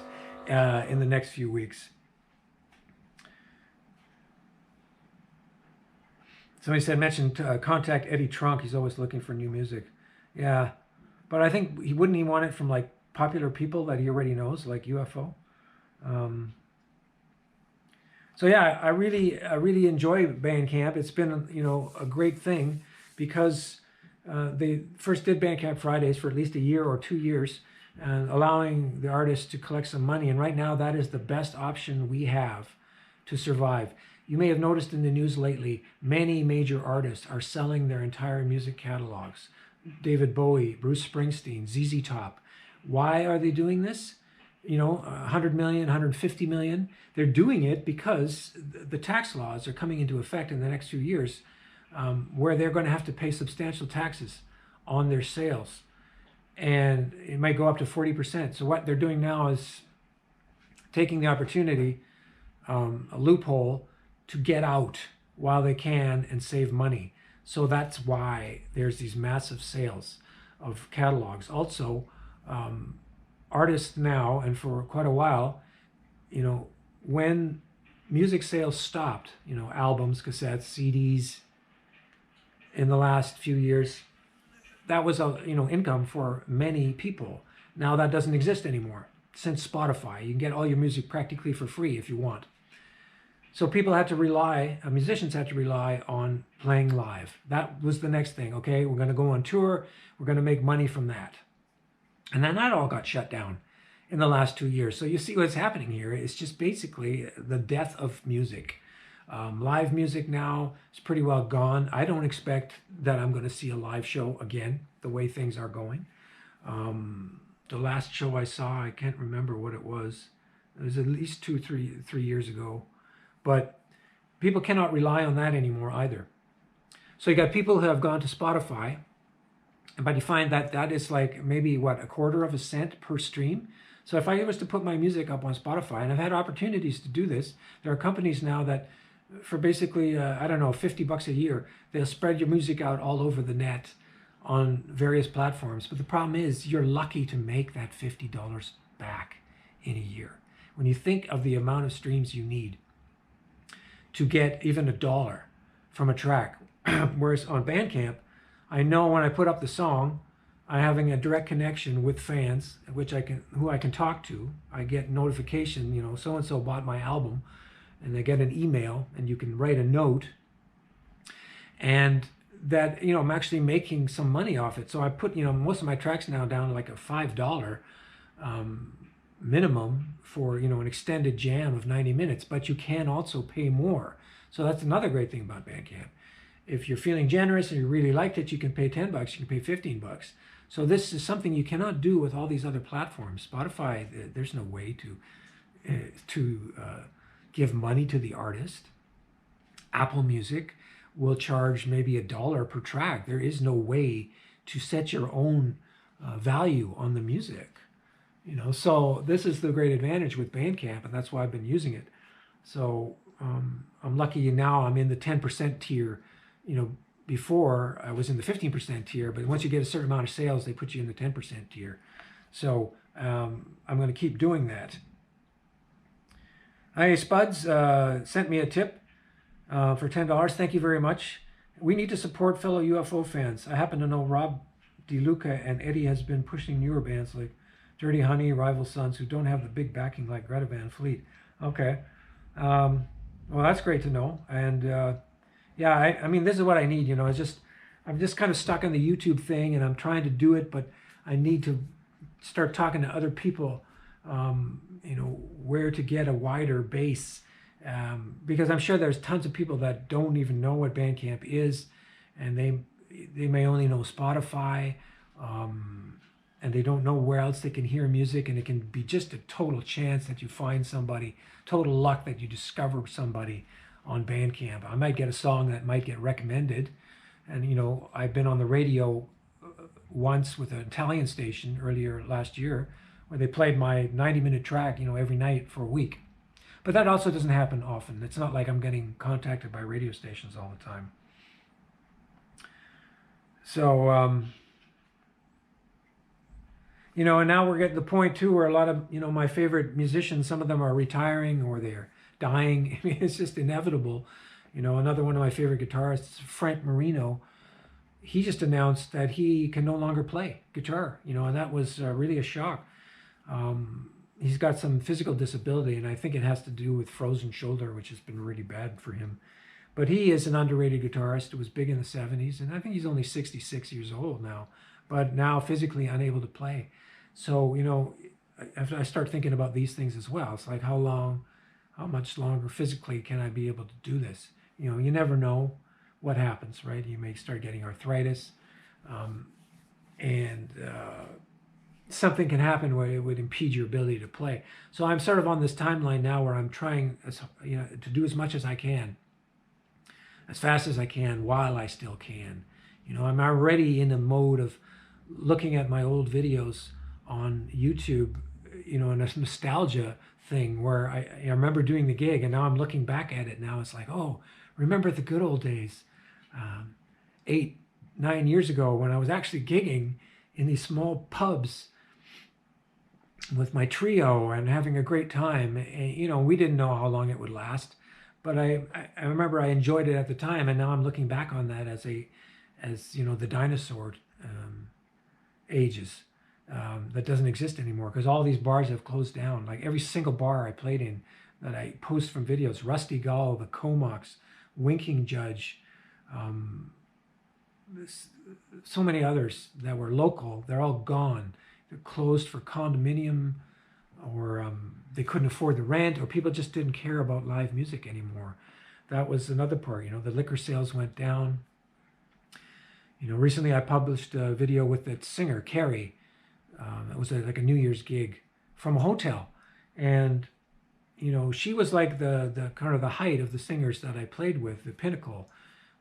S1: in the next few weeks. Somebody said, mentioned contact Eddie Trunk. He's always looking for new music. Yeah. But I think he wouldn't want it from like popular people that he already knows, like UFO. So yeah, I really enjoy Bandcamp. It's been, you know, a great thing, because they first did Bandcamp Fridays for at least a year or 2 years, and allowing the artists to collect some money. And right now that is the best option we have to survive. You may have noticed in the news lately, many major artists are selling their entire music catalogs. David Bowie, Bruce Springsteen, ZZ Top. Why are they doing this? You know, 100 million, 150 million. They're doing it because the tax laws are coming into effect in the next few years, where they're going to have to pay substantial taxes on their sales. And it might go up to 40%. So what they're doing now is taking the opportunity, a loophole, to get out while they can and save money. So that's why there's these massive sales of catalogs. Also, artists now, and for quite a while, you know, when music sales stopped, you know, albums, cassettes, CDs, in the last few years, that was a income for many people. Now that doesn't exist anymore. Since Spotify, you can get all your music practically for free if you want. So people had to rely, musicians had to rely on playing live. That was the next thing. Okay, we're going to go on tour. We're going to make money from that. And then that all got shut down in the last 2 years. So you see what's happening here. It's just basically the death of music. Live music now is pretty well gone. I don't expect that I'm going to see a live show again, the way things are going. The last show I saw, I can't remember what it was. It was at least 3 years ago. But people cannot rely on that anymore either. So you got people who have gone to Spotify, but you find that that is like maybe what, 1/4 cent per stream. So if I was to put my music up on Spotify, and I've had opportunities to do this, there are companies now that for basically, I don't know, $50 a year, they'll spread your music out all over the net on various platforms. But the problem is you're lucky to make that $50 back in a year. When you think of the amount of streams you need to get even $1 from a track, whereas on Bandcamp, I know when I put up the song, I'm having a direct connection with fans, who I can talk to. I get notification, so and so bought my album, and they get an email, and you can write a note, and that I'm actually making some money off it. So I put most of my tracks now down to like a $5 minimum for an extended jam of 90 minutes, but you can also pay more. So that's another great thing about Bandcamp. If you're feeling generous and you really liked it, you can pay $10, you can pay $15. So this is something you cannot do with all these other platforms. Spotify, there's no way to give money to the artist. Apple Music will charge maybe $1 per track. There is no way to set your own value on the music. So this is the great advantage with Bandcamp, and that's why I've been using it. So I'm lucky now I'm in the 10% tier. Before I was in the 15% tier, but once you get a certain amount of sales, they put you in the 10% tier. So I'm going to keep doing that. Hey, Spuds sent me a tip for $10. Thank you very much. We need to support fellow UFO fans. I happen to know Rob DeLuca and Eddie has been pushing newer bands like Dirty Honey, Rival Sons, who don't have the big backing like Greta Van Fleet. Okay. Well, that's great to know. And yeah, I mean, this is what I need, I'm just kind of stuck on the YouTube thing, and I'm trying to do it, but I need to start talking to other people, where to get a wider base, because I'm sure there's tons of people that don't even know what Bandcamp is, and they may only know Spotify, and they don't know where else they can hear music, and it can be just a total chance that you find somebody, total luck that you discover somebody on Bandcamp. I might get a song that might get recommended, and I've been on the radio once with an Italian station earlier last year where they played my 90-minute track every night for a week. But that also doesn't happen often. It's not like I'm getting contacted by radio stations all the time. So and now we're getting to the point too where a lot of my favorite musicians, some of them are retiring or they're dying. I mean, it's just inevitable. Another one of my favorite guitarists, Frank Marino, he just announced that he can no longer play guitar, and that was really a shock. He's got some physical disability, and I think it has to do with frozen shoulder, which has been really bad for him. But he is an underrated guitarist. It was big in the 70s, and I think he's only 66 years old now, but now physically unable to play. So, I start thinking about these things as well. It's like, how much longer physically can I be able to do this? You never know what happens, right? You may start getting arthritis, and something can happen where it would impede your ability to play. So I'm sort of on this timeline now where I'm trying, to do as much as I can, as fast as I can, while I still can. I'm already in the mode of looking at my old videos on YouTube, in a nostalgia thing where I remember doing the gig, and now I'm looking back at it now. It's like, oh, remember the good old days, 8-9 years ago when I was actually gigging in these small pubs with my trio and having a great time. And, we didn't know how long it would last, but I remember I enjoyed it at the time, and now I'm looking back on that as a as the dinosaur ages. That doesn't exist anymore because all these bars have closed down. Like every single bar I played in that I post from videos, Rusty Gull, the Comox, Winking Judge, so many others that were local, they're all gone. They're closed for condominium, or they couldn't afford the rent, or people just didn't care about live music anymore. That was another part. The liquor sales went down. Recently I published a video with that singer, Carrie. It was like a New Year's gig from a hotel. And, she was like the kind of the height of the singers that I played with, the pinnacle.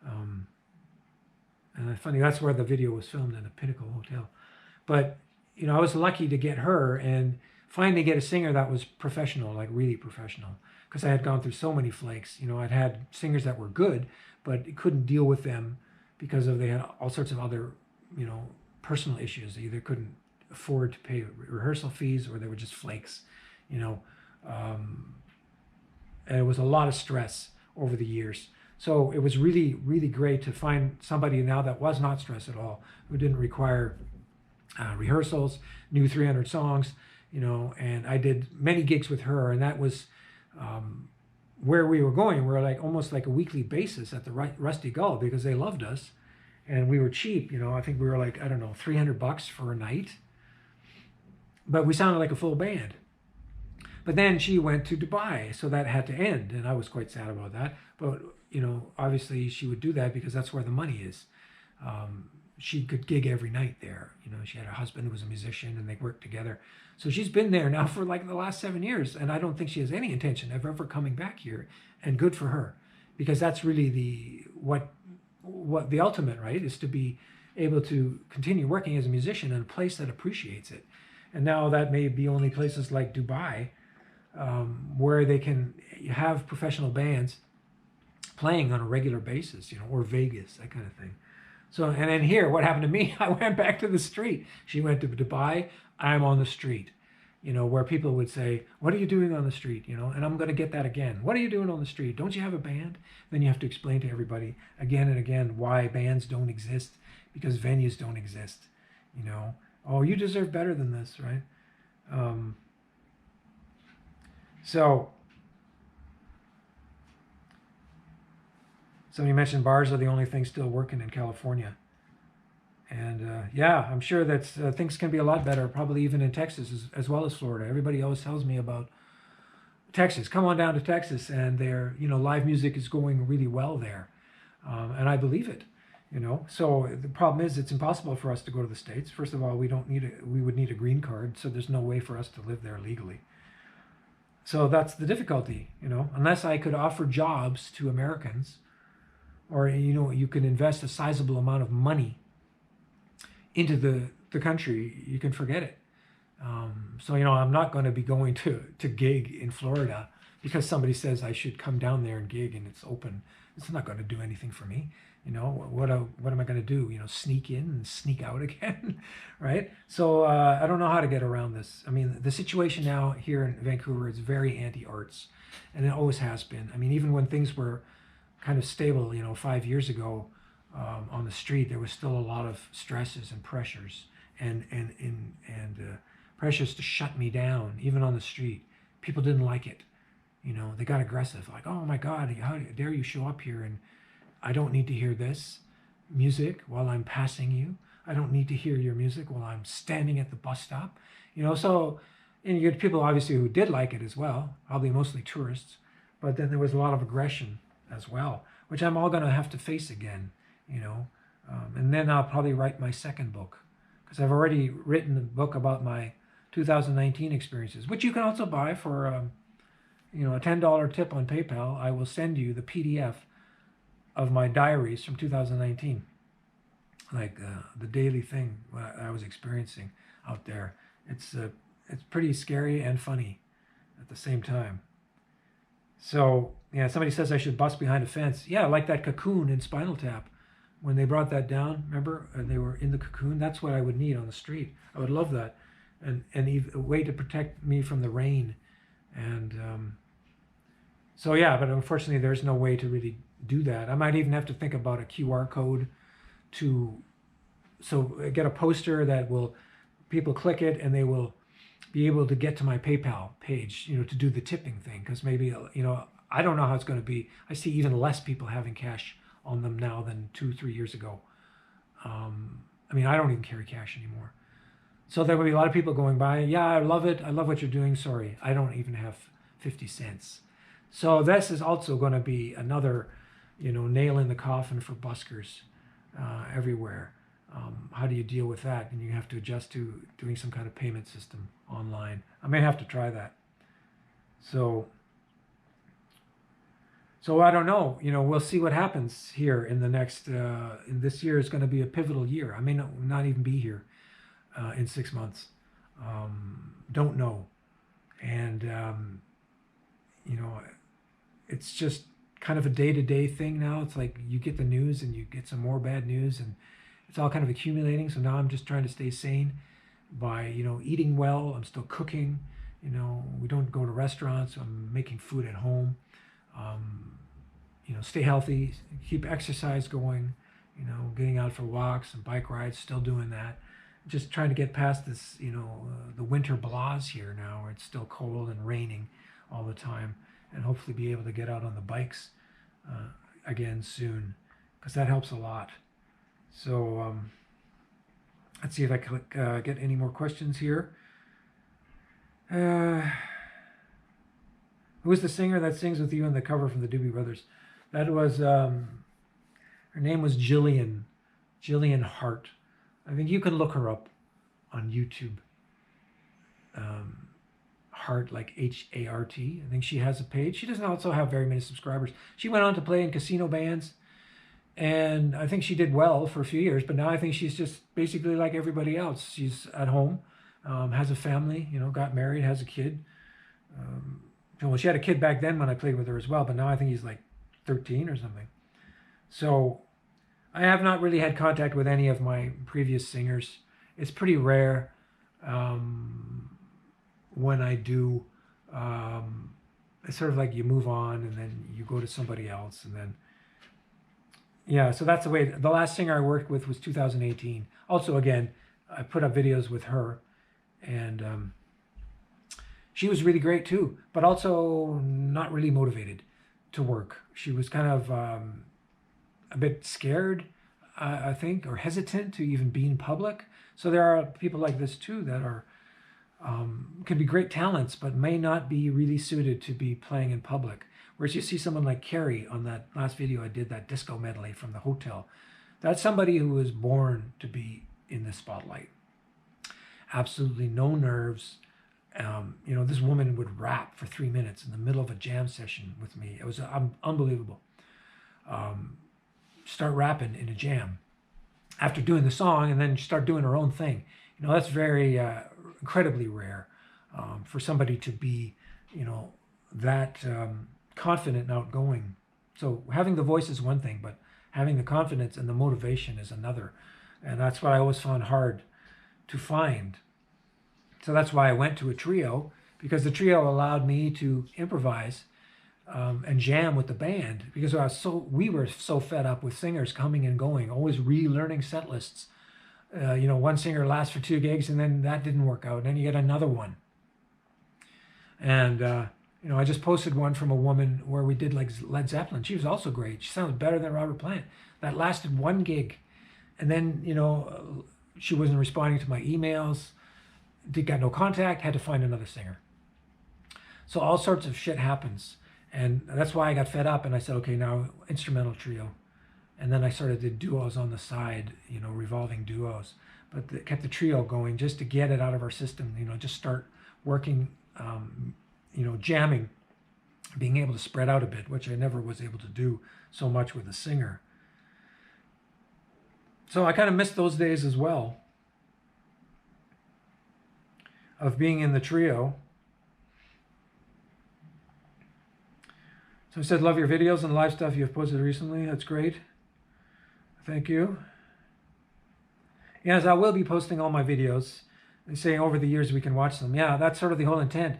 S1: And funny, that's where the video was filmed, in a Pinnacle Hotel. But, I was lucky to get her and finally get a singer that was professional, like really professional. Because I had gone through so many flakes. I'd had singers that were good, but couldn't deal with them because they had all sorts of other, personal issues. They either couldn't afford to pay rehearsal fees, or they were just flakes, and it was a lot of stress over the years. So it was really, really great to find somebody now that was not stressed at all, who didn't require rehearsals, knew 300 songs, and I did many gigs with her, and that was where we were going. We were like almost like a weekly basis at the Rusty Gull, because they loved us, and we were cheap. I think we were like, I don't know, $300 for a night, but we sounded like a full band. But then she went to Dubai, so that had to end, and I was quite sad about that. But obviously she would do that because that's where the money is. She could gig every night there. She had a husband who was a musician, and they worked together. So she's been there now for like the last 7 years, and I don't think she has any intention of ever coming back here. And good for her, because that's really what the ultimate, right, is to be able to continue working as a musician in a place that appreciates it. And now that may be only places like Dubai, where they can have professional bands playing on a regular basis, or Vegas, that kind of thing. So, and then here, what happened to me? I went back to the street. She went to Dubai, I'm on the street, where people would say, what are you doing on the street? And I'm going to get that again. What are you doing on the street? Don't you have a band? Then you have to explain to everybody again and again why bands don't exist, because venues don't exist. Oh, you deserve better than this, right? So somebody mentioned bars are the only thing still working in California. And yeah, I'm sure that things can be a lot better, probably even in Texas as well as Florida. Everybody always tells me about Texas. Come on down to Texas, and their live music is going really well there, and I believe it. So the problem is, it's impossible for us to go to the States. First of all, we would need a green card, so there's no way for us to live there legally. So that's the difficulty, unless I could offer jobs to Americans, or you can invest a sizable amount of money into the country, you can forget it. So I'm not going to be going to gig in Florida because somebody says I should come down there and gig and it's open. It's not going to do anything for me. What am I going to do? Sneak in and sneak out again, right? So I don't know how to get around this. I mean, the situation now here in Vancouver is very anti-arts, and it always has been. I mean, even when things were kind of stable, 5 years ago, on the street, there was still a lot of stresses and pressures, and pressures to shut me down, even on the street. People didn't like it. They got aggressive, like, oh my God, how dare you show up here, and I don't need to hear this music while I'm passing you. I don't need to hear your music while I'm standing at the bus stop. So, and you had people obviously who did like it as well, probably mostly tourists, but then there was a lot of aggression as well, which I'm all going to have to face again, and then I'll probably write my second book, because I've already written a book about my 2019 experiences, which you can also buy for a $10 tip on PayPal. I will send you the PDF of my diaries from 2019, like the daily thing I was experiencing out there. It's pretty scary and funny at the same time. So yeah, somebody says I should bust behind a fence. Yeah, like that cocoon in Spinal Tap. When they brought that down, remember, they were in the cocoon. That's what I would need on the street. I would love that, and a way to protect me from the rain. And so yeah, but unfortunately, there's no way to really do that. I might even have to think about a QR code to, so I get a poster that will, people click it and they will be able to get to my PayPal page, you know, to do the tipping thing. Because maybe, you know, I don't know how it's going to be. I see even less people having cash on them now than 2-3 years ago. I mean, I don't even carry cash anymore. So there will be a lot of people going by, yeah, I love it. I love what you're doing. Sorry, I don't even have 50 cents. So this is also going to be another, you know, nail in the coffin for buskers everywhere. How do you deal with that? And you have to adjust to doing some kind of payment system online. I may have to try that. So I don't know. You know, we'll see what happens here in the next. In this year is going to be a pivotal year. I may not even be here in 6 months. Don't know. And you know, it's just kind of a day-to-day thing now. It's like you get the news and you get some more bad news, and it's all kind of accumulating. So now I'm just trying to stay sane by, you know, eating well. I'm still cooking. You know, we don't go to restaurants. So I'm making food at home. You know, stay healthy, keep exercise going, you know, getting out for walks and bike rides, still doing that. Just trying to get past this, you know, the winter blahs here now, where it's still cold and raining all the time, and hopefully be able to get out on the bikes again soon, because that helps a lot. So let's see if I can get any more questions here. Who is the singer that sings with you on the cover from the Doobie Brothers? That was, her name was Jillian Hart. I think you can look her up on YouTube. Hart, like H-A-R-T. I think she has a page. She doesn't also have very many subscribers. She went on to play in casino bands, and I think she did well for a few years, but now I think she's just basically like everybody else. She's at home, has a family, you know, got married, has a kid. Well, she had a kid back then when I played with her as well, but now I think he's like 13 or something. So I have not really had contact with any of my previous singers. It's pretty rare when I do. It's sort of like you move on and then you go to somebody else, and then, yeah, so that's the way. The last singer I worked with was 2018. Also, again, I put up videos with her, and she was really great too, but also not really motivated to work. She was kind of a bit scared, I think, or hesitant to even be in public. So there are people like this too that are can be great talents, but may not be really suited to be playing in public. Whereas you see someone like Carrie on that last video I did, that disco medley from the hotel. That's somebody who was born to be in the spotlight. Absolutely no nerves. You know, this woman would rap for 3 minutes in the middle of a jam session with me. It was unbelievable. Start rapping in a jam after doing the song, and then start doing her own thing. You know, that's very incredibly rare for somebody to be, you know, that confident and outgoing. So having the voice is one thing, but having the confidence and the motivation is another. And that's what I always found hard to find. So that's why I went to a trio, because the trio allowed me to improvise and jam with the band, because we were so fed up with singers coming and going, always relearning set lists. You know, one singer lasts for 2 gigs, and then that didn't work out, and then you get another one. And you know, I just posted one from a woman where we did like Led Zeppelin. She was also great. She sounded better than Robert Plant. That lasted 1 gig, and then, you know, she wasn't responding to my emails. Got no contact, had to find another singer. So all sorts of shit happens. And that's why I got fed up, and I said, okay, now instrumental trio. And then I started to do duos on the side, you know, revolving duos. But kept the trio going just to get it out of our system, you know, just start working, you know, jamming, being able to spread out a bit, which I never was able to do so much with a singer. So I kind of missed those days as well, of being in the trio. So I said, love your videos and live stuff you've posted recently. That's great. Thank you. Yes, I will be posting all my videos and saying over the years we can watch them. Yeah, that's sort of the whole intent.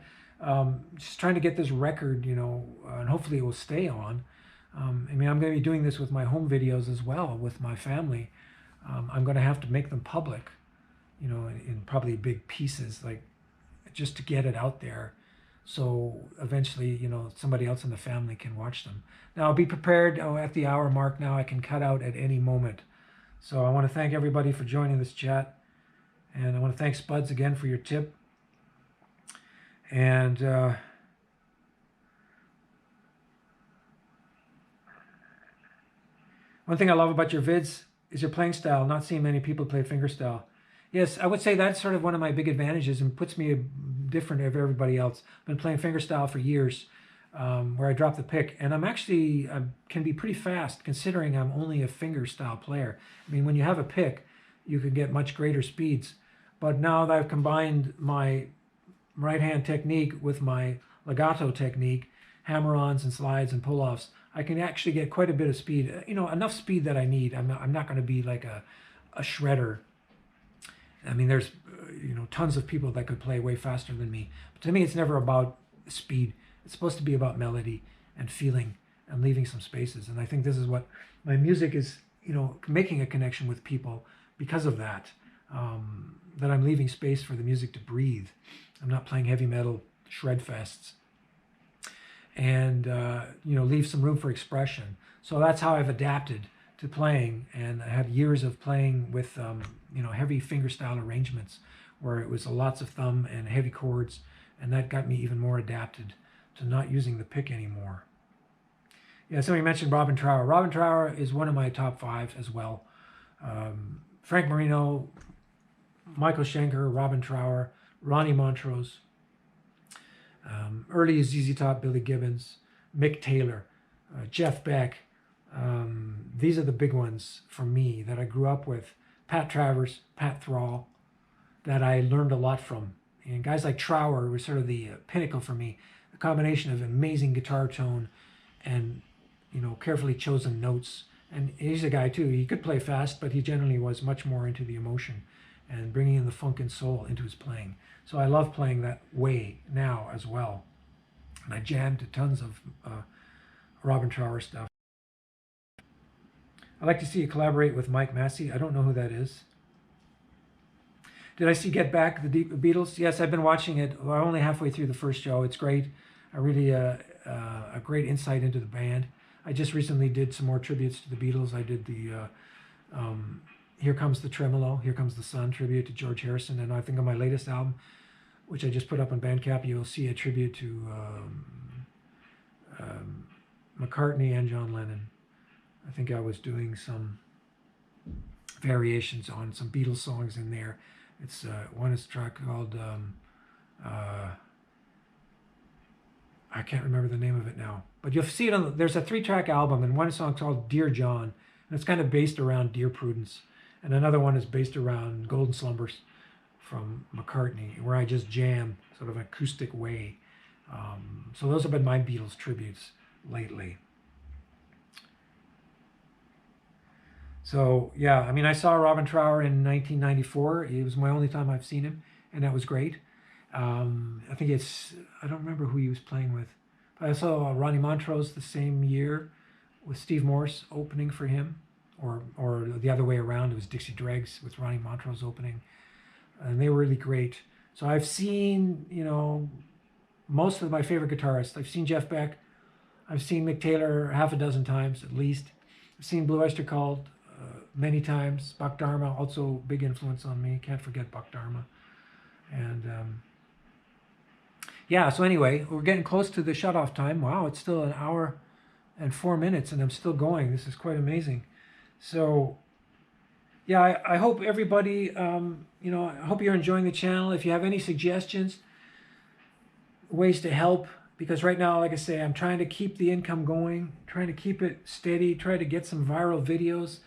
S1: Just trying to get this record, you know, and hopefully it will stay on. I mean, I'm going to be doing this with my home videos as well, with my family. I'm going to have to make them public, you know, in probably big pieces, like just to get it out there. So eventually, you know, somebody else in the family can watch them. Now, I'll be prepared. Oh, at the hour mark now, I can cut out at any moment. So I want to thank everybody for joining this chat. And I want to thank Spuds again for your tip. And one thing I love about your vids is your playing style. Not seeing many people play fingerstyle. Yes, I would say that's sort of one of my big advantages and puts me different of everybody else. I've been playing fingerstyle for years, where I drop the pick, and I can be pretty fast considering I'm only a fingerstyle player. I mean, when you have a pick, you can get much greater speeds. But now that I've combined my right-hand technique with my legato technique, hammer-ons and slides and pull-offs, I can actually get quite a bit of speed. You know, enough speed that I need. I'm not going to be like a shredder. I mean, there's you know, tons of people that could play way faster than me. But to me, it's never about speed. It's supposed to be about melody and feeling and leaving some spaces. And I think this is what my music is, you know, making a connection with people because of that. That I'm leaving space for the music to breathe. I'm not playing heavy metal shred fests. And, you know, leave some room for expression. So that's how I've adapted to playing. And I have years of playing with, you know, heavy fingerstyle arrangements where it was lots of thumb and heavy chords. And that got me even more adapted to not using the pick anymore. Yeah, somebody mentioned Robin Trower. Robin Trower is one of my top 5 as well. Frank Marino, Michael Schenker, Robin Trower, Ronnie Montrose, early ZZ Top, Billy Gibbons, Mick Taylor, Jeff Beck. These are the big ones for me that I grew up with. Pat Travers, Pat Thrall, that I learned a lot from. And guys like Trower were sort of the pinnacle for me. A combination of amazing guitar tone and, you know, carefully chosen notes. And he's a guy too. He could play fast, but he generally was much more into the emotion and bringing in the funk and soul into his playing. So I love playing that way now as well. And I jammed to tons of Robin Trower stuff. I'd like to see you collaborate with Mike Massey. I don't know who that is. Did I see Get Back, the Beatles? Yes, I've been watching it. We're only halfway through the first show. It's great. I really a great insight into the band. I just recently did some more tributes to the Beatles. I did the Here Comes the Tremolo, Here Comes the Sun tribute to George Harrison. And I think on my latest album, which I just put up on Bandcamp, you'll see a tribute to McCartney and John Lennon. I think I was doing some variations on some Beatles songs in there. It's one is a track called I can't remember the name of it now, but you'll see it on. There's a 3-track album, and one song called Dear John, and it's kind of based around Dear Prudence, and another one is based around Golden Slumbers from McCartney, where I just jam sort of an acoustic way. So those have been my Beatles tributes lately. So yeah, I mean, I saw Robin Trower in 1994. It was my only time I've seen him, and that was great. I think I don't remember who he was playing with. But I saw Ronnie Montrose the same year with Steve Morse opening for him, or the other way around. It was Dixie Dregs with Ronnie Montrose opening, and they were really great. So I've seen, you know, most of my favorite guitarists. I've seen Jeff Beck. I've seen Mick Taylor half a dozen times at least. I've seen Blue Oyster Cult many times. Buck Dharma, also big influence on me. Can't forget Buck Dharma. And yeah, so anyway, we're getting close to the shut-off time. Wow, it's still 1 hour and 4 minutes, and I'm still going. This is quite amazing. So yeah, I hope everybody, you know, I hope you're enjoying the channel. If you have any suggestions, ways to help, because right now, like I say, I'm trying to keep the income going, trying to keep it steady, try to get some viral videos.